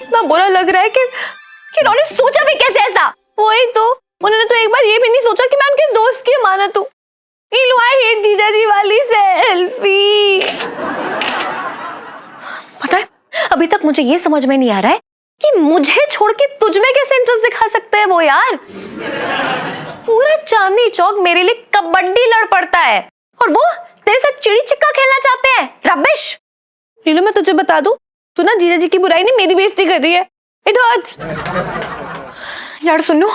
इतना बुरा लग रहा है कि उन्होंने सोचा भी कैसे ऐसा। वही तो, उन्होंने तो एक बार ये भी नहीं सोचा कि मैं उनके दोस्त की अमानत हूँ। नीलू आई हेट जीजा जी वाली सेल्फी। पता है, अभी तक मुझे ये समझ में नहीं आ रहा है कि मुझे छोड़ के तुझ में कैसे इंटरेस्ट दिखा सकते हैं वो यार। पूरा चांदनी चौक मेरे लिए कबड्डी लड़ पड़ता है और वो तेरे साथ चिड़ी छिक्का खेलना चाहते हैं। रबिश। नीलू मैं तुझे बता दूं, तू ना जीजा जी की बुराई नहीं मेरी बेइज्जती कर रही है। It hurts. यार सुनो,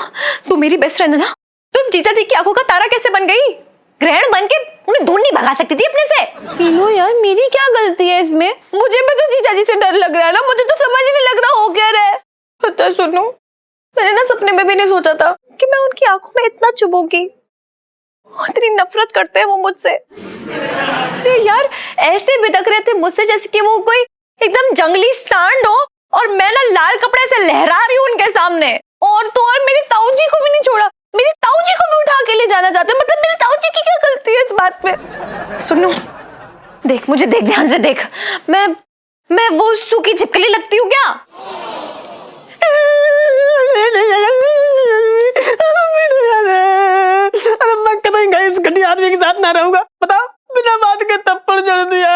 तू मेरी बेस्ट फ्रेंड है ना, तुम जीजा जी की आंखों का तारा कैसे बन गई? ग्रहण बन के उन्हें दूर नहीं भगा सकती थी अपने से। नीलू यार मेरी क्या गलती है इसमें? मुझे भी तो जीजा जी से डर लग रहा है ना, मुझे तो समझ ही नहीं लग रहा हो क्या रहा है। पता सुनो, मैंने ना सपने में भी नहीं सोचा था कि मैं उनकी आंखों में इतना चुभूंगी। इतनी नफरत करते हैं वो मुझसे। अरे यार ऐसे बिदक रहे थे मुझसे जैसे कि वो कोई एकदम जंगली सांड हो और मैं ना लाल कपड़े से लहरा रही हूँ उनके सामने। और तो और मेरी ताऊ जी को भी नहीं छोड़ा, मेरी ताऊ जी को भी उठा के ले जाना चाहते। मतलब मेरी ताऊ जी की क्या गलती है इस बात में? सुनो, देख मुझे, देख ध्यान से देख। मैं वो सूखी छिपकली लगती हूँ क्या? अरे मैं कहीं गए इस घटिया आदमी के साथ ना रहूंगा। बताओ, बिना बात के थप्पड़ जड़ दिया।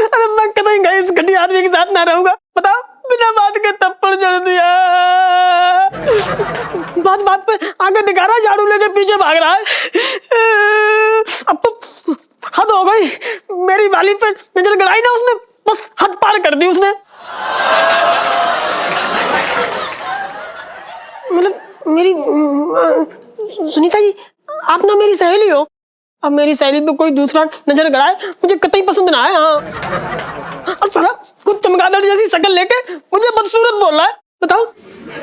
अरे मैं कहीं गए इस घटिया आदमी के साथ ना रहूंगा। बताओ, बिना बात के थप्पड़ जड़ दिया। बात बात पे आगे दिखा रहा है, झाड़ू लेके पीछे भाग रहा है। अब तो हद हो गई, मेरी वाली पे नजर गड़ाई ना उसने, बस हद पार कर दी उसने। मतलब मेरी सुनीता जी, आप ना मेरी सहेली हो। अब मेरी सहेली पे कोई दूसरा नजर गड़ाए मुझे कतई पसंद ना है। हाँ, और साला खुद चमगादड़ जैसी शक्ल लेके मुझे बदसूरत बोल रहा है। बताओ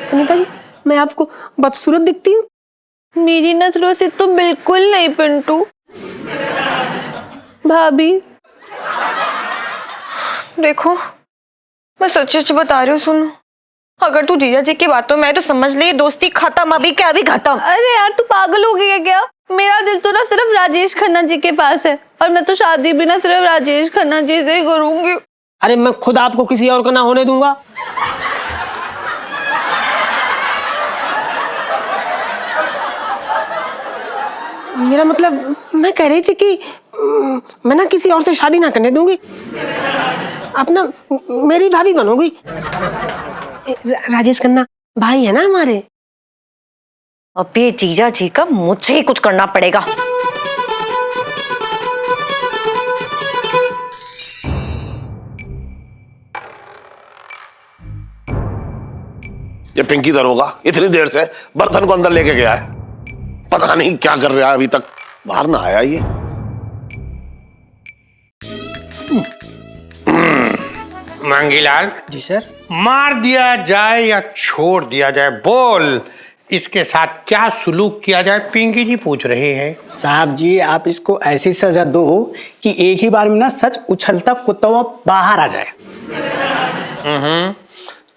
सुनीता जी, मैं आपको बदसूरत दिखती हूँ? मेरी नजरों से तो बिल्कुल नहीं पिंटू। भाभी देखो, मैं सच सच बता रही हूँ। सुनो, अगर तू जीजा जी की बातों में तो समझ ले दोस्ती खत्म, अभी क्या अभी खत्म। अरे यार तू पागल हो गई है क्या? मेरा दिल तो ना सिर्फ राजेश खन्ना जी के पास है और मैं तो शादी भी ना सिर्फ राजेश खन्ना जी से ही करूंगी। अरे मैं खुद आपको किसी और का ना होने दूंगा। मेरा मतलब, मैं कह रही थी कि मैं ना किसी और से शादी ना करने दूंगी। अपना मेरी भाभी बनोगी। राजेश खन्ना भाई है ना हमारे। अब ये जीजा जी का मुझे ही कुछ करना पड़ेगा। ये पिंकी दरोगा इतनी देर से बर्तन को अंदर लेके गया है, पता नहीं क्या कर रहा है, अभी तक बाहर ना आया ये। मांगीलाल जी सर। मार दिया जाए या छोड़ दिया जाए, बोल इसके साथ क्या सुलूक किया जाए? पिंकी जी पूछ रहे हैं। साहब जी आप इसको ऐसी सजा दो कि एक ही बार में ना सच उछलता कुत्ता बाहर आ जाए।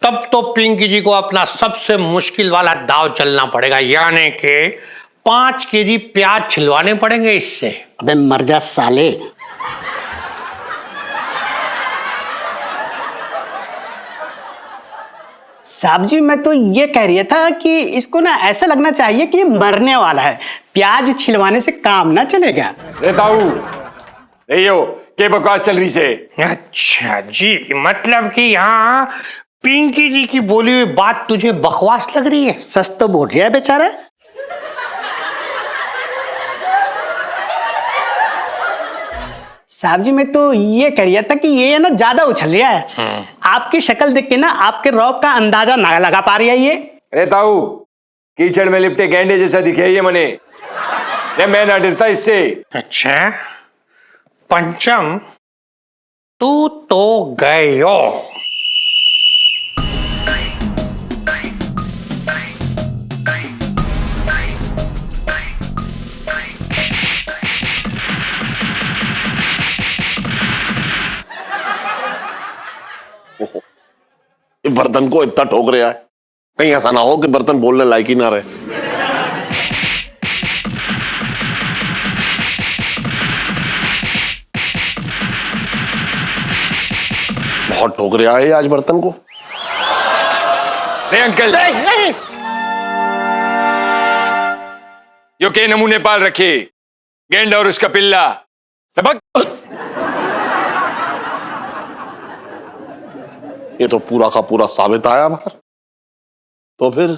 तब तो पिंकी जी को अपना सबसे मुश्किल वाला दाव चलना पड़ेगा, यानी कि 5 केजी प्याज छिलवाने पड़ेंगे इससे। अबे मर जा साले। साहब जी मैं तो ये कह रहा था कि इसको ना ऐसा लगना चाहिए कि ये मरने वाला है, प्याज छिलवाने से काम ना चलेगा। के बकवास चल रही से। अच्छा जी, मतलब कि यहाँ पिंकी जी की बोली हुई बात तुझे बकवास लग रही है? सच तो बोल रहा है बेचारा। साहब जी मैं तो ये कह रहा था कि ये ना ज्यादा उछल रहा है। आपकी शक्ल देख के ना आपके रौब का अंदाजा ना लगा पा रही है ये। अरे ताऊ, कीचड़ में लिपटे गेंडे जैसा दिखे ये मने। मैं ना डरता इससे। अच्छा पंचम, तू तो गयो। ये बर्तन को इतना ठोक रहा है, कहीं ऐसा ना हो कि बर्तन बोलने लायक ही ना रहे। बहुत ठोक रहा है आज बर्तन को। नहीं अंकल, यो के नमूने पाल रखे, गेंडा और उसका पिल्ला। ये तो पूरा का पूरा साबित आया बाहर। तो फिर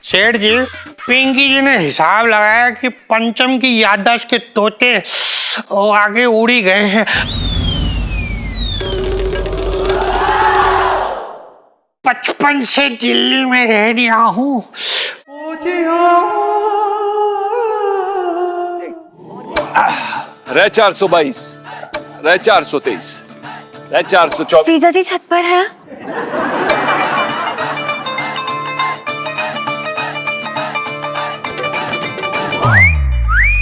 सेठ जी, पिंकी जी ने हिसाब लगाया कि पंचम की याददाश्त के तोते वो आगे उड़ी गए हैं। 55 से दिल्ली में रह रहा हूँ। रह 422, रह 423, रह 424। जीजा जी छत पर है।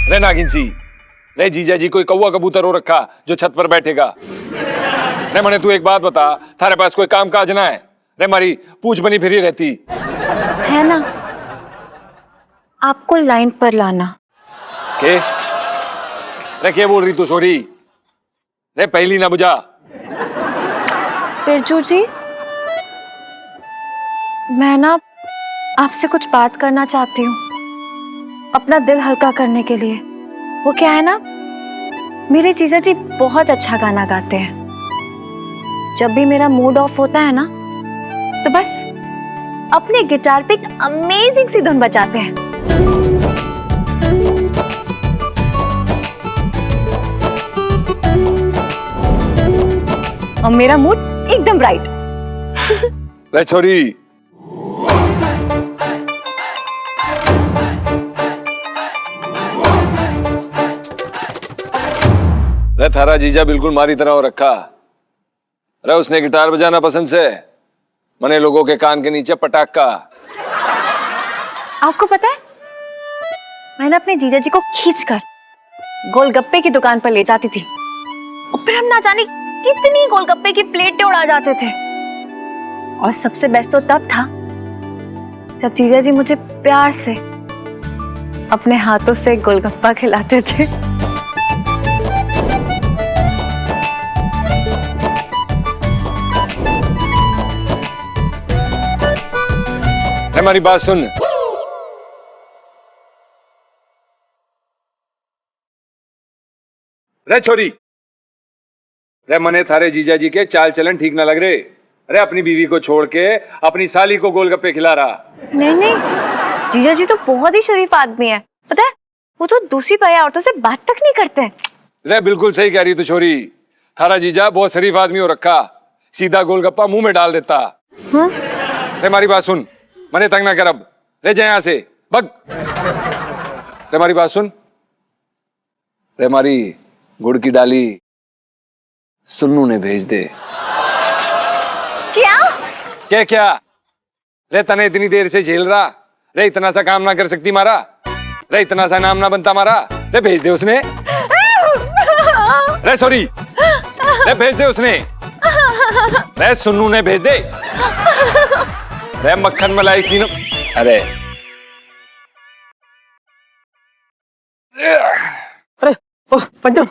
रे नागिन सी, रे जीजा जी कोई कौवा कबूतर हो रखा जो छत पर बैठेगा। रे मने तू एक बात बता, थारे पास कोई काम काज ना है? रे मारी पूछ बनी फिरी रहती है ना, आपको लाइन पर लाना। के? रे क्या बोल रही तू छोरी? रे पहली ना बुझा। बिरजू जी, मैं ना आपसे कुछ बात करना चाहती हूँ, अपना दिल हल्का करने के लिए। वो क्या है ना, मेरे जीजा जी बहुत अच्छा गाना गाते हैं। जब भी मेरा मूड ऑफ होता है ना, तो बस अपने गिटार पे एक अमेजिंग सी धुन बजाते हैं। और मेरा मूड एकदम राइट। रे छोरी, रे थारा जीजा बिल्कुल मारी तरह हो रखा। रे उसने गिटार बजाना पसंद से मने लोगों के कान के नीचे पटाखा। आपको पता है, मैंने अपने जीजा जी को खींचकर गोलगप्पे की दुकान पर ले जाती थी और फिर हम ना जाने कितनी गोलगप्पे की प्लेटें उड़ा जाते थे। और सबसे बेस्ट तो तब था जब जीजा जी मुझे प्यार से अपने हाथों से गोलगप्पा खिलाते थे। हमारी बात सुन। रे छोरी, रे मने थारे जीजा जी के चाल चलन ठीक ना लग रहे। अरे अपनी बीवी को छोड़ के अपनी साली को गोलगप्पे खिला रहा। नहीं नहीं, जीजा जी तो बहुत ही शरीफ आदमी है, पता है, वो तो दूसरी पाया औरतों से बात तक नहीं करते। रे बिल्कुल सही कह रही तू छोरी, थारा जीजा बहुत शरीफ आदमी हो रखा, सीधा गोलगप्पा मुंह में डाल देता। रे हमारी बात सुन, मने तंग ना कर अब, रे जा यहां से भग। रे हमारी बात सुन, रे हमारी गुड़ की डाली सुन्नू ने भेज दे। क्या? क्या क्या? रे तने इतनी देर से झेल रहा, रे इतना सा काम ना कर सकती मारा, रे इतना सा नाम ना बनता मारा, ले भेज दे उसने। अरे सॉरी, ले भेज दे उसने। अरे सुन्नू ने भेज दे। अरे मक्खन मलाई सीनो। अरे अरे ओ पंचम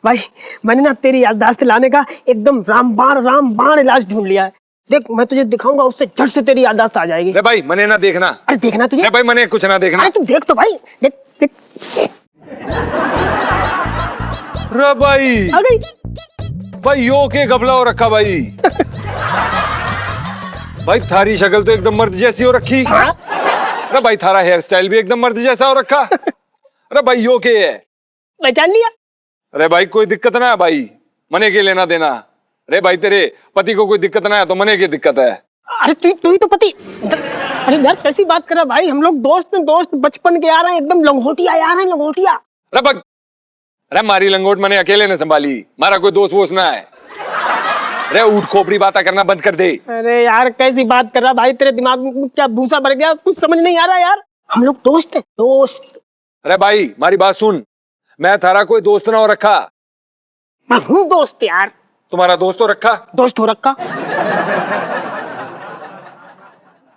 भाई, मैंने ना तेरी याददाश्त लाने का एकदम रामबाण इलाज ढूंढ लिया है। देख, मैं तुझे दिखाऊंगा, उससे झट से तेरी याददाश्त आ जाएगी। अरे भाई मने ना देखना। अरे देखना तुझे। अरे भाई मने कुछ ना देखना। अरे तू देख तो भाई, देख देख। अरे भाई आ गई। भाई यो के गबला हो रखा भाई। भाई थारी शक्ल तो एकदम मर्द जैसी हो रखी। अरे भाई थारा हेयर स्टाइल भी एकदम मर्द जैसा हो रखा। अरे भाई यो के है, पहचान लिया? अरे भाई कोई दिक्कत ना है भाई, मने के लेना देना। अरे भाई तेरे पति को कोई दिक्कत ना है तो मने की दिक्कत है। अरे तू ही तो पति। अरे यार कैसी बात कर रहा भाई, हम लोग दोस्त बचपन के यार हैं, एकदम लंगोटिया यार हैं, लंगोटिया। अरे बग, अरे मारी लंगोट मैंने अकेले ने संभाली, मारा कोई दोस्त वोस्त ना है। अरे ऊट खोपड़ी बातें करना बंद कर दे। अरे यार कैसी बात कर रहा भाई, तेरे दिमाग में क्या भूसा भर गया, कुछ समझ नहीं आ रहा यार। हम लोग दोस्त हैं, दोस्त। अरे भाई मारी बात सुन, मैं थारा कोई दोस्त ना हो रखा। मैं हूँ दोस्त यार। तुम्हारा दोस्त हो रखा? दोस्त हो रखा।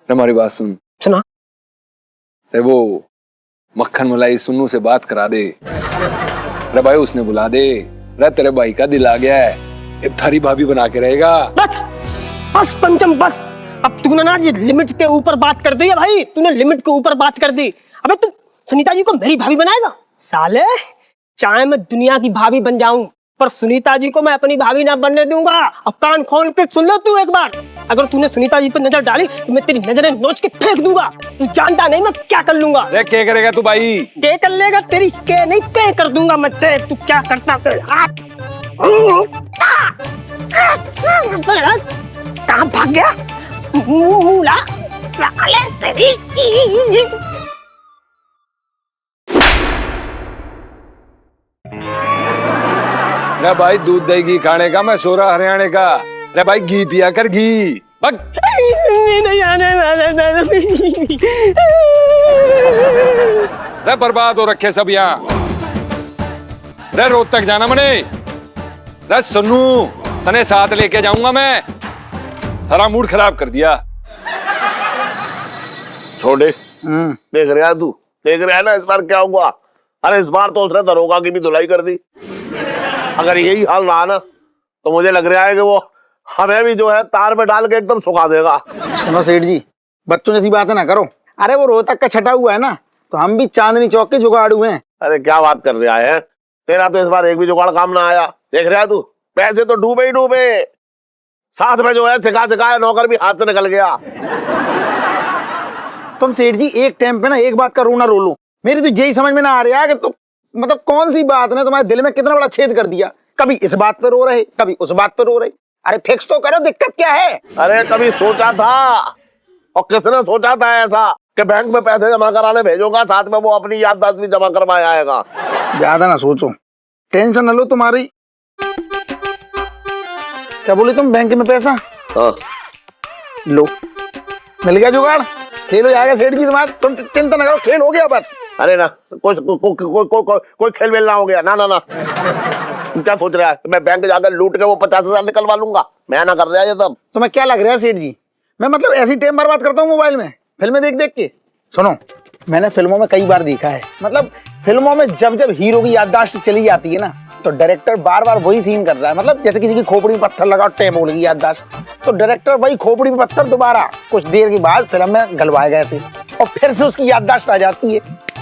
हमारी बात सुन। सुना। अरे वो मक्खन मलाई सुन्नू से बात करा दे। अरे भाई उसने बुला दे। अरे तेरे भाई का दिल आ गया है, अब थारी भाभी बना के रहेगा। बस बस पंचम बस, अब तूने ना ये लिमिट के ऊपर बात कर दी है भाई, तूने लिमिट के ऊपर बात कर दी। अबे तू सुनीता जी को मेरी भाभी बनाएगा? साले, चाहे मैं दुनिया की भाभी बन जाऊं पर सुनीता जी को मैं अपनी भाभी ना बनने दूंगा। अब कान खोल के सुन लो तू एक बार, अगर तूने सुनीता जी पर नजर डाली तो मैं तेरी नजरें नोच के फेंक दूंगा। तू जानता नहीं मैं क्या कर लूंगा। अरे क्या करेगा तू भाई? क्या कर लेगा? तेरी के नहीं पे कर दूंगा मैं। तू क्या करता? कहाँ भाग गया मूला साले तेरी। अरे भाई दूध दही घी खाने का मैं सोरा हरियाणे का। अरे भाई घी पिया कर घी। भग। नहीं आने वाला। अरे बर्बाद हो रखे सब यहाँ। अरे रोड तक जाना मने। अरे सुन्नू तने साथ लेके जाऊंगा मैं। सारा मूड खराब कर दिया। छोड़े, देख रहा है तू, देख रहा है ना इस बार क्या हुआ। अरे इस बार तो उसने दरोगा की भी धुलाई कर दी। अगर यही हाल रहा ना तो मुझे लग रहा है कि वो हमें भी जो है तार पे डाल के एकदम सुखा देगा। सुनो सेठ जी, बच्चों जैसी बातें ना करो। अरे वो रोहतक का छटा हुआ है ना, तो हम भी चांदनी चौक के जुगाड़ू हैं। अरे क्या बात कर रहा है, तेरा तो इस बार एक भी जुगाड़ काम ना आया। देख रहा है तू, पैसे तो डूबे ही डूबे, साथ में जो है सिखा नौकर भी हाथ से निकल गया। तुम सेठ जी एक टाइम पे ना एक बात का रोना रो लो। मेरी तो यही समझ में ना आ रहा है कि तुम मतलब कौन सी बात ने तुम्हारे दिल में कितना बड़ा छेद कर दिया। कभी इस बात पे रो रहे, कभी उस बात पे रो रहे। अरे फिक्स तो करो, दिक्कत क्या है? अरे कभी सोचा था, और किसने सोचा था ऐसा कि बैंक में पैसे जमा कराने भेजूंगा, साथ में वो अपनी याददाश्त भी जमा करवाए आएगा। ज्यादा ना सोचो, टेंशन न लो तुम्हारी। क्या बोले तुम? बैंक में पैसा लो, मिल गया जुगाड़, खेल हो जाएगा सेठ जी तुम्हारा। तुम चिंता न करो, खेल हो गया बस। अरे ना कोई खेल वेल ना हो गया। ना ना ना, तू क्या सोच रहा है? मैं बैंक जाकर लूट के वो 50,000 निकलवा लूंगा? मैं ना कर रहा है ये सब। तुम्हें क्या लग रहा है सेठ जी, मैं मतलब ऐसी टाइम बर्बाद करता हूँ मोबाइल में फिल्में देख देख के? सुनो, मैंने फिल्मों में कई बार देखा है, मतलब फिल्मों में जब जब हीरो की याददाश्त चली जाती है ना, तो डायरेक्टर बार बार वही सीन कर रहा है। मतलब जैसे किसी की खोपड़ी में पत्थर लगा, टैप हो गई याददाश्त, तो डायरेक्टर वही खोपड़ी में पत्थर दोबारा कुछ देर के बाद फिल्म में गलवाएगा ऐसे, और फिर से उसकी याददाश्त आ जाती है।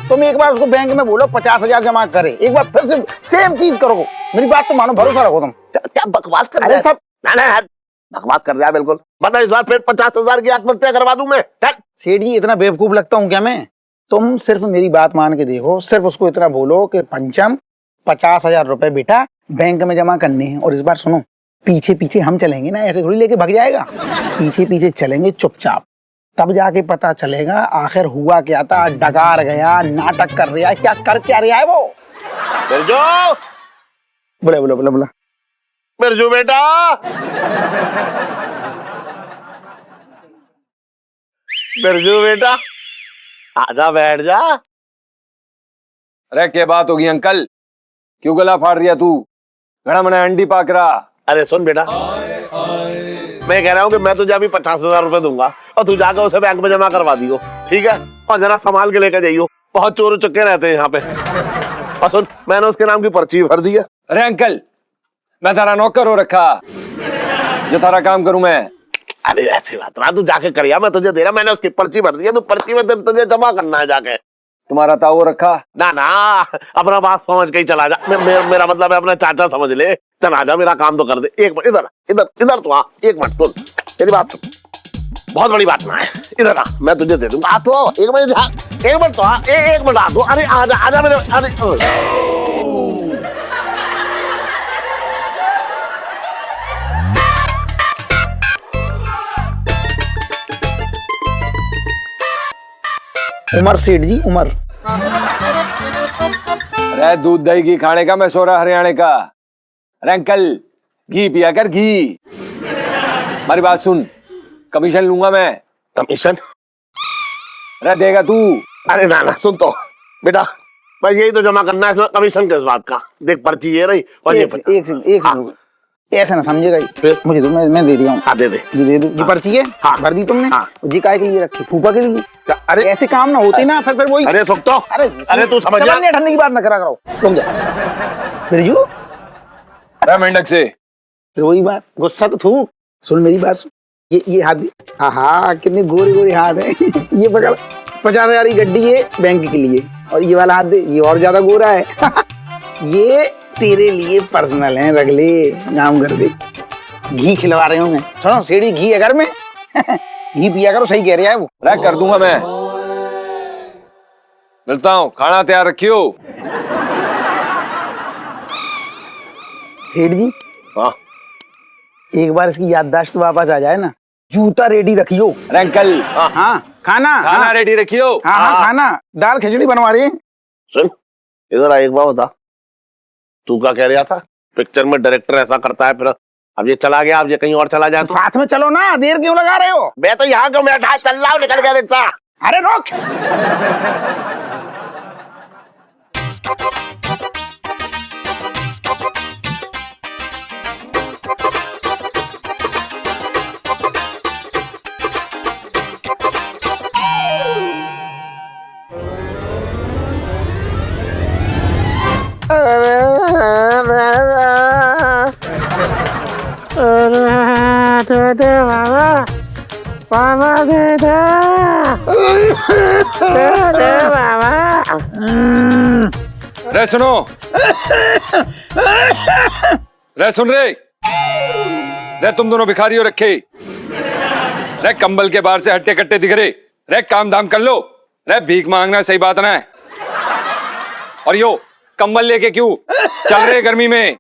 तुम एक बार उसको बैंक में बोलो 50,000 जमा करे, एक बार फिर से सेम चीज करो। मेरी बात तो मानो, भरोसा रखो तुम। क्या बकवास कर रहा अरे है? सब ना बकवास कर रहा है बिल्कुल। वरना इस बार फिर 50,000 की आत्महत्या करवा दूं मैं। सेठ जी इतना बेवकूफ लगता हूँ क्या मैं? तुम सिर्फ मेरी बात मान के देखो, सिर्फ उसको इतना बोलो कि पंचम 50,000 रुपए बेटा बैंक में जमा करने हैं। और इस बार सुनो, पीछे पीछे हम चलेंगे ना, ऐसे थोड़ी लेके भाग जाएगा। पीछे पीछे चलेंगे चुपचाप, तब जाके पता चलेगा आखिर हुआ क्या था। डकार गया, नाटक कर रहा है, क्या कर क्या रहा है वो। बिरजू, बोला बोला बोला बोला बिरजू बेटा, बिरजू बेटा आजा, बैठ जा। अरे क्या बात होगी अंकल, क्यों गला फाड़ दिया तू? घड़ा मना अंडी पाक रहा। अरे सुन बेटा, मैं कह रहा हूँ कि मैं तुझे अभी 50,000 रुपए दूंगा और तू जाकर उसे बैंक में जमा करवा दियो, ठीक है? और जरा संभाल के लेकर जाइयो, बहुत चोर चुके रहते हैं यहाँ पे। और सुन, मैंने उसके नाम की पर्ची भर दी है। अरे अंकल, मैं तारा नौकर हो रखा, जो तारा काम करूं मैं। अरे ऐसी बात ना, तू जाके करिया, मैं तुझे दे रहा, मैंने उसकी पर्ची भर दी है, तू पर्ची में तुझे जमा करना है जाके। तुम्हारा ताऊ रखा ना ना, अपना बात समझ के ही चला जा। मेरा मतलब है अपना चाचा समझ ले, चला जा, मेरा काम तो कर दे। एक मिनट, इधर इधर इधर तो आ, एक मिनट सुन, तेरी बात सुन, बहुत बड़ी बात ना है, इधर आ, मैं तुझे दे दूंगा। आ तो एक मिनट तो आ, एक मिनट आ तो, अरे आजा आजा मेरे, अरे उमर सेठ जी, उमर। अरे दूध दही घी खाने का मैं सोरा हरियाणे का। अरे अंकल, घी पिया कर घी। हमारी बात सुन, कमीशन लूंगा मैं। कमीशन? अरे देगा तू? अरे ना ना, सुन तो बेटा, बस यही तो जमा करना है, इसमें कमीशन किस बात का? देख पर्ची ये रही और ये एक सेकंड, ऐसे ना समझेगा ही। फिर? मुझे दो, मैं दे दिया हूँ। हाँ दे दे। जी दे दो, ये पर्ची है। हाँ। भर दी तुमने। हाँ। जी काय के लिए रखी? फूफा के लिए। अरे ऐसे काम ना होते ना, फिर वही। अरे सुख तो, अरे तू समझ जा। चलने ठंडे की बात ना करा करो, रुक जा। फिर यू अरे मेंढक से फिर वही बात, गुस्सा तो थूक। सुन मेरी बात सुन, ये हाथ दे। हाँ, कितने गोरे गोरे हाथ है। ये पकड़, 50,000 की गड्डी है बैंक के लिए, और ये वाला हाथ दे, ये और ज्यादा गोरा है। ये तेरे लिए पर्सनल है, रख ले, काम कर दे। घी खिलवा रहे हूँ मैं। सुनो सेठी, घी है घर में। घी पिया करो, सही कह रहा है वो। अरे कर दूंगा मैं, मिलता हूँ, खाना तैयार रखियो। सेठ जी, हाँ एक बार इसकी याददाश्त वापस आ जाए ना, जूता रेडी रखियो। अरे अंकल, हाँ, खाना खाना रेडी रखियो। हाँ, खाना, दाल खिचड़ी बनवा रहे हैं। सुन, इधर आ, एक बात बता, तू क्या कह रहा था? पिक्चर में डायरेक्टर ऐसा करता है, फिर अब ये चला गया, अब ये कहीं और चला जाए तो? साथ में चलो ना, देर क्यों लगा रहे हो? मैं तो यहाँ क्यों बैठा, चल रहा हूँ, निकल गया रिक्शा। अरे रोक। रे सुनो, रे सुन रे तुम दोनों भिखारी हो रखे। रे कंबल के बाहर से हट्टे कट्टे दिख रहे। रे काम धाम कर लो। रे भीख मांगना सही बात ना है। और यो कंबल लेके क्यों चल रहे गर्मी में?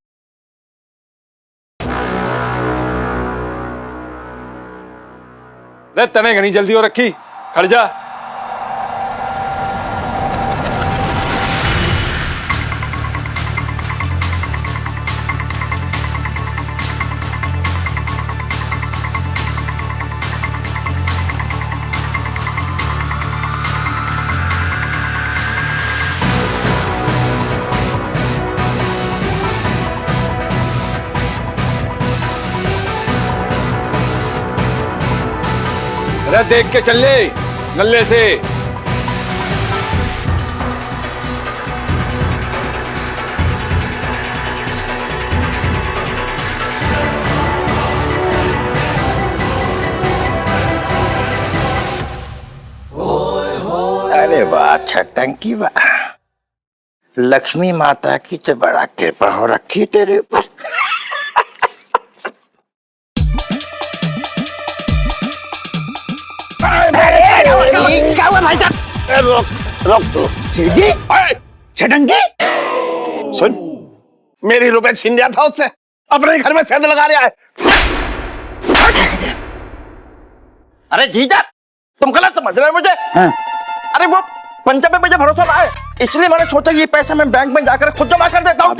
रे तने घनी जल्दी हो रखी, खड़ जा। अरे देख के चल ले नल्ले से। अरे वाह छटंकी वाह, लक्ष्मी माता की तो बड़ा कृपा हो रखी तेरे ऊपर। क्या हुआ भाई साहब? रोक तू। सेठ जी, छटंकी। सुन, मेरी रुपए छीन लिया था उससे, अपने ही घर में सेंध लगा रहा है। अरे जीजा, तुम गलत समझ रहे हो मुझे। हाँ। अरे वो पंजाब में मुझे भरोसा रहा है, इसलिए मैंने सोचा ये पैसा मैं बैंक में जाकर खुद जमा कर देता हूँ।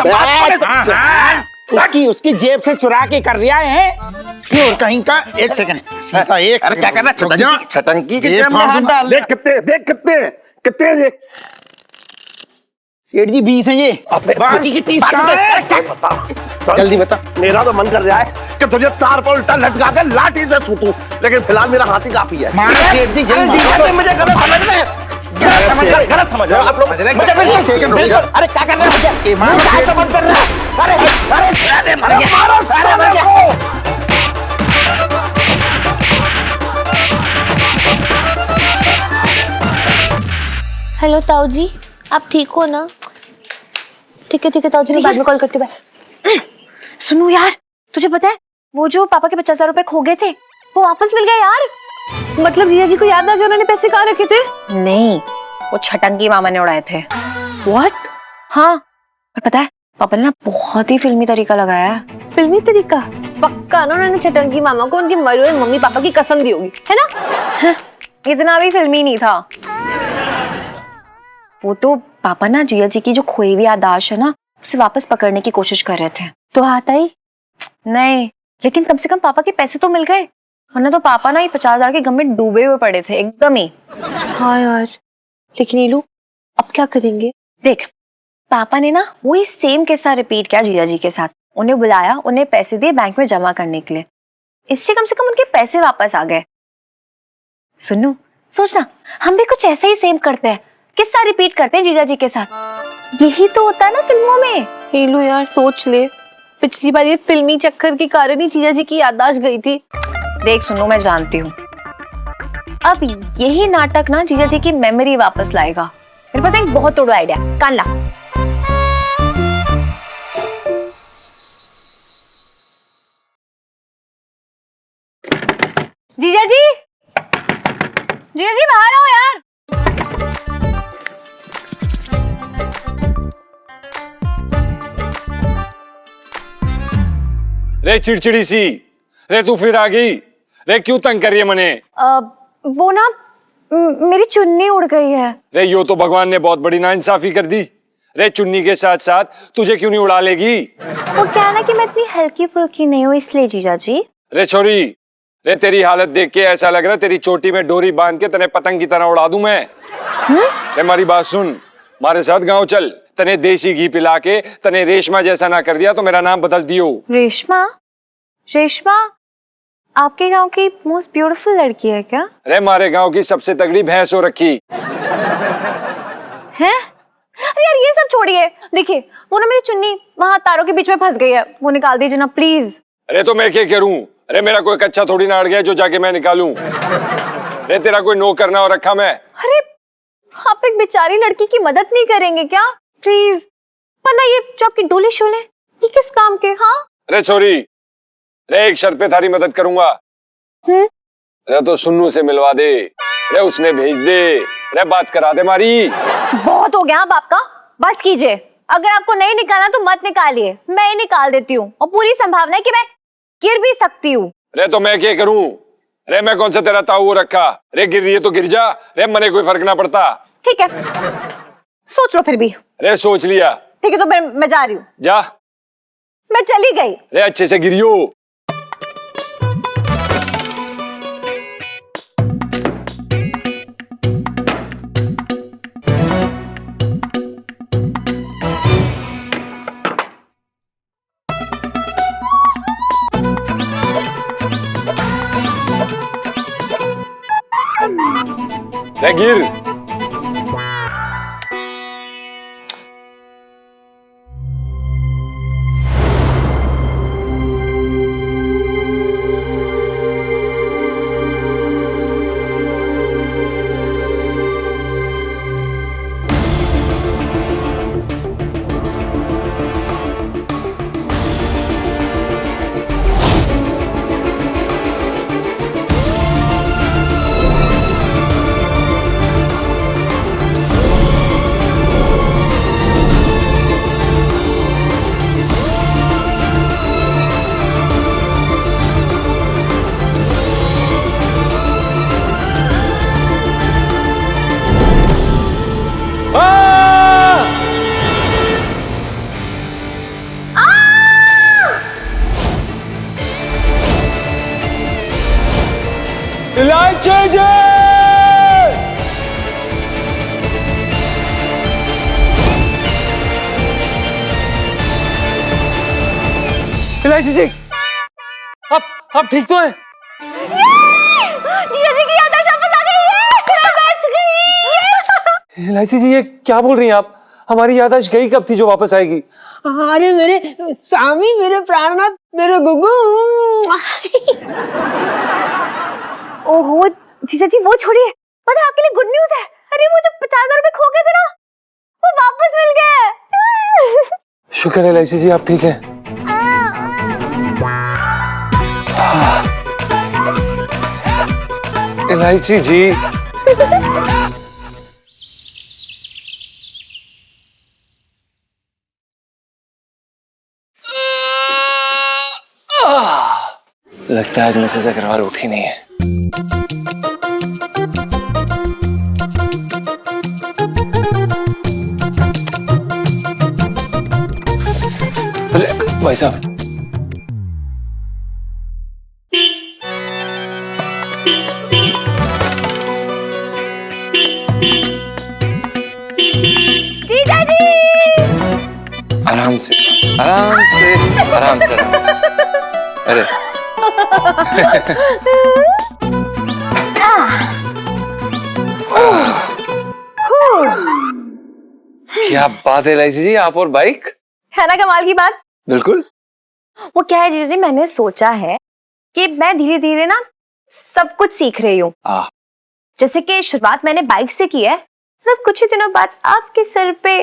उसकी जेब से चुरा के कर रहा है। और कहीं का, एक सेकंड, सीधा एक। अरे क्या करना, छटंकी की जेब में हाथ डाल। देख कितने ये सेठ जी 20 है ये, बाकी की 30 कहाँ है? बता जल्दी बता। मेरा तो मन कर रहा है कि तुझे तार पर उल्टा लटका के लाठी से सूतूं, लेकिन फिलहाल मेरा हाथी काफी है। मारो सेठ जी, जल्दी मारो। मुझे गलत समझ रहे हैं। गलत समझ रहे हो आप लोग। मुझे फिर एक सेकंड रुक जाओ। अरे क्या कर रहे हो मुझे? मारो सेठ जी। कर रहा है। अरे मर गया। मारो मेरे को। हेलो ताऊ जी, आप ठीक हो ना? ठीक है ताऊ जी, मैं बाद में कॉल करती हूँ। सुनो यार, तुझे पता है वो जो पापा के 50,000 रुपए खो गए थे वो वापस मिल गए यार। मतलब जीजा जी को याद आ गया उन्होंने पैसे कहाँ रखे थे? नहीं, वो छटंगी मामा ने उड़ाए थे। व्हाट? हाँ, और पता है पापा ने ना बहुत ही फिल्मी तरीका लगाया है। फिल्मी तरीका? पक्का ना उन्होंने छटंगी मामा को उनकी मरे हुए मम्मी पापा की कसम दी होगी, है ना? इतना भी फिल्मी नहीं था वो तो। पापा ना जिया जी की जो खोई हुई याददाश्त है ना उसे वापस पकड़ने की कोशिश कर रहे थे। तो हाथ आई? नहीं, लेकिन कम से कम पापा के पैसे तो मिल गए, वरना तो पापा ना ये 50,000 के गम में डूबे हुए पड़े थे एकदम ही। हाँ यार, लेकिन नीलू अब क्या करेंगे? देख, पापा ने ना वही सेम किस्सा रिपीट किया जिया जी के साथ। उन्हें बुलाया, उन्हें पैसे दिए बैंक में जमा करने के लिए। इससे कम से कम उनके पैसे वापस आ गए। सुनो, सोचना हम भी कुछ ऐसा ही सेम करते हैं, किस्सा रिपीट करते हैं जीजा जी के साथ। यही तो होता है ना फिल्मों में। नीलू यार सोच ले, पिछली बार ये फिल्मी चक्कर के कारण ही जीजा जी की याददाश्त गई थी। देख सुनो, मैं जानती हूँ अब यही नाटक ना जीजा जी की मेमोरी वापस लाएगा। मेरे पास एक बहुत तोड़ो आइडिया, कान ला। जीजा जी, जीजा जी बाहर आओ यार। रे चिड़चिड़ी सी, रे तू फिर आ गई? रे क्यों तंग कर रही है मने? वो ना मेरी चुन्नी उड़ गई है। रे यो तो भगवान ने बहुत बड़ी नाइंसाफी कर दी। रे चुन्नी के साथ साथ तुझे क्यों नहीं उड़ा लेगी? वो क्या है ना कि मैं इतनी हल्की फुल्की नहीं हूँ इसलिए जीजा जी। रे छोरी, रे तेरी हालत देख के ऐसा लग रहा है तेरी चोटी में डोरी बांध के तने पतंग की तरह उड़ा दूं मैं। रे हमारी बात सुन, हमारे साथ गांव चल, तने देसी घी पिला के तने रेशमा जैसा ना कर दिया तो मेरा नाम बदल दियो। रेशमा? रेशमा आपके गांव की मोस्ट ब्यूटीफुल लड़की है क्या? अरे हमारे गांव की सबसे तगड़ी भैंस हो रखी है। अरे यार ये सब छोड़िए, देखिए वो ना मेरी चुन्नी वहां तारों के बीच में फंस गई है, वो निकाल दीजिए ना प्लीज। अरे तो मैं क्या करूं? अरे मेरा कोई कच्चा थोड़ी ना अड़ गया जो जाके मैं निकालूं। अरे तेरा कोई नौकर ना हो रखा मैं। अरे आप एक बेचारी लड़की की मदद नहीं करेंगे क्या प्लीज? वरना ये जो आपकी डोली शोले ये किस काम के? हाँ अरे छोरी, अरे एक शर्त पे थारी मदद करूंगा। अरे तो सुन्नू से मिलवा दे, अरे उसने भेज दे, अरे बात करा दे मारी। बहुत हो गया बाप का, बस कीजिए। अगर आपको नहीं निकालना तो मत निकालिए, मैं ही निकाल देती हूँ और पूरी संभावना है कि मैं गिर भी सकती हूँ। अरे तो मैं क्या करूं? अरे मैं कौन सा तेरा ताऊ रखा? अरे गिर रही है तो गिर जा, अरे मने कोई फर्क ना पड़ता। ठीक है, सोच लो फिर भी। अरे सोच लिया। ठीक है तो फिर मैं जा रही हूँ। जा। मैं चली गई। अरे अच्छे से गिरियो। अरे गिर। इलायची इलायची जी, आप ठीक तो हैं? जीजा जी की याददाश्त वापस आ गई है, मैं बच गई। इलायची जी, ये क्या बोल रही हैं आप? हमारी याददाश्त गई कब थी जो वापस आएगी? अरे मेरे स्वामी, मेरे प्राणनाथ, मेरे गुगु। ओहो जीजा जी वो छोड़िए, पता है आपके लिए गुड न्यूज है। अरे वो जो 50,000 रुपए खो गए थे ना, वो वापस मिल गए। शुक्र है इलायची जी, आप ठीक हैं। इलायची जी, लगता है आज मिसेस अग्रवाल उठी नहीं है। अरे भाई साहब, जीजा जी आराम से आराम से आराम से आराम से। अरे क्या बात है इलायची जी, आप और बाइक। है ना कमाल की बात। बिल्कुल। वो क्या है जीजा जी, मैंने सोचा है कि मैं धीरे धीरे ना सब कुछ सीख रही हूँ। जैसे कि शुरुआत मैंने बाइक से की है, मतलब कुछ ही दिनों बाद आपके सर पे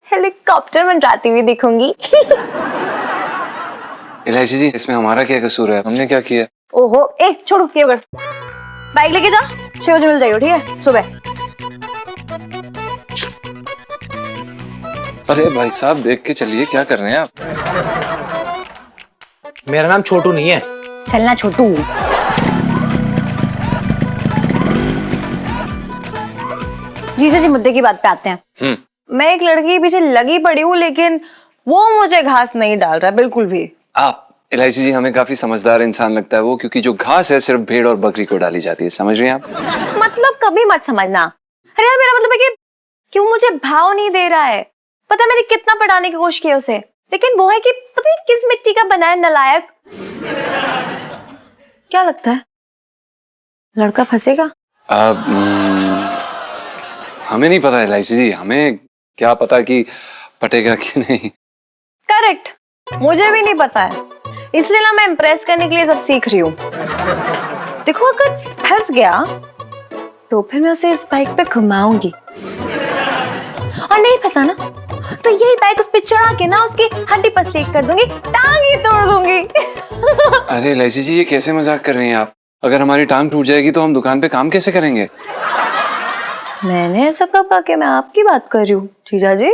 हेलीकॉप्टर मंडराती हुई दिखूंगी। इलायची जी, इसमें हमारा क्या कसूर है? हमने क्या किया? ओहो, ए छोड़ो ये कर, बाइक लेके जा, 6 बजे मिल जाइयो, ठीक है सुबह। अरे भाई साहब, देख के चलिए, क्या कर रहे हैं आप? मेरा नाम छोटू नहीं है। चलना छोटू। जीजा जी मुद्दे की बात पे आते हैं। मैं एक लड़की के पीछे लगी पड़ी हूँ, लेकिन वो मुझे घास नहीं डाल रहा बिल्कुल भी। आप इलायची जी, हमें काफी समझदार इंसान लगता है वो, क्योंकि जो घास है सिर्फ भेड़ और बकरी को डाली जाती है, समझ रही हैं आप? मतलब कभी मत समझना। अरे यार, मेरा मतलब है कि क्यों मुझे भाव नहीं दे रहा है। पता मैंने कितना पढ़ाने की कोशिश की उसे, लेकिन वो है कि पता नहीं किस मिट्टी का बना है नालायक। क्या लगता है लड़का फंसेगा? हमें नहीं पता इलायची जी, हमें क्या पता कि पटेगा कि नहीं। करेक्ट, मुझे भी नहीं पता है, इसलिए ना मैं इम्प्रेस करने के लिए सब सीख रही हूँ। देखो अगर फंस गया तो फिर मैं उसे इस बाइक पे घुमाऊंगी, और नहीं फंसा ना तो यही बाइक उस पे चढ़ा के ना उसकी हड्डी पसली कर दूंगी, टांग ही तोड़ दूंगी। अरे इलायची जी, ये कैसे मजाक कर रही हैं आप? अगर हमारी टांग टूट जाएगी तो हम दुकान पे काम कैसे करेंगे? मैंने ऐसा कब कहा कि मैं आपकी बात कर रही हूँ जीजा जी?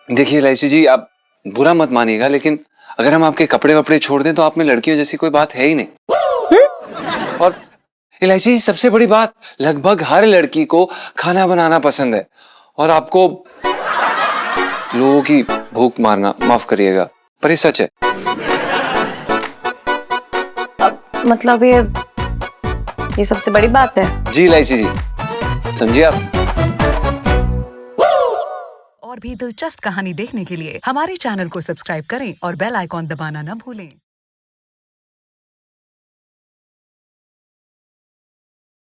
देखिए इलायची जी, आप बुरा मत मानिएगा, लेकिन अगर हम आपके कपड़े वपड़े छोड़ दें तो आप में लड़कियों जैसी कोई बात है ही नहीं। और इलायची जी, सबसे बड़ी बात, लगभग हर लड़की को खाना बनाना पसंद है, और आपको लोगों की भूख मारना, माफ करिएगा, पर ये सच है। मतलब ये सबसे बड़ी बात है। जी इलायची जी, समझिए आप। और भी दिलचस्प कहानी देखने के लिए हमारे चैनल को सब्सक्राइब करें और बेल आइकॉन दबाना न भूलें।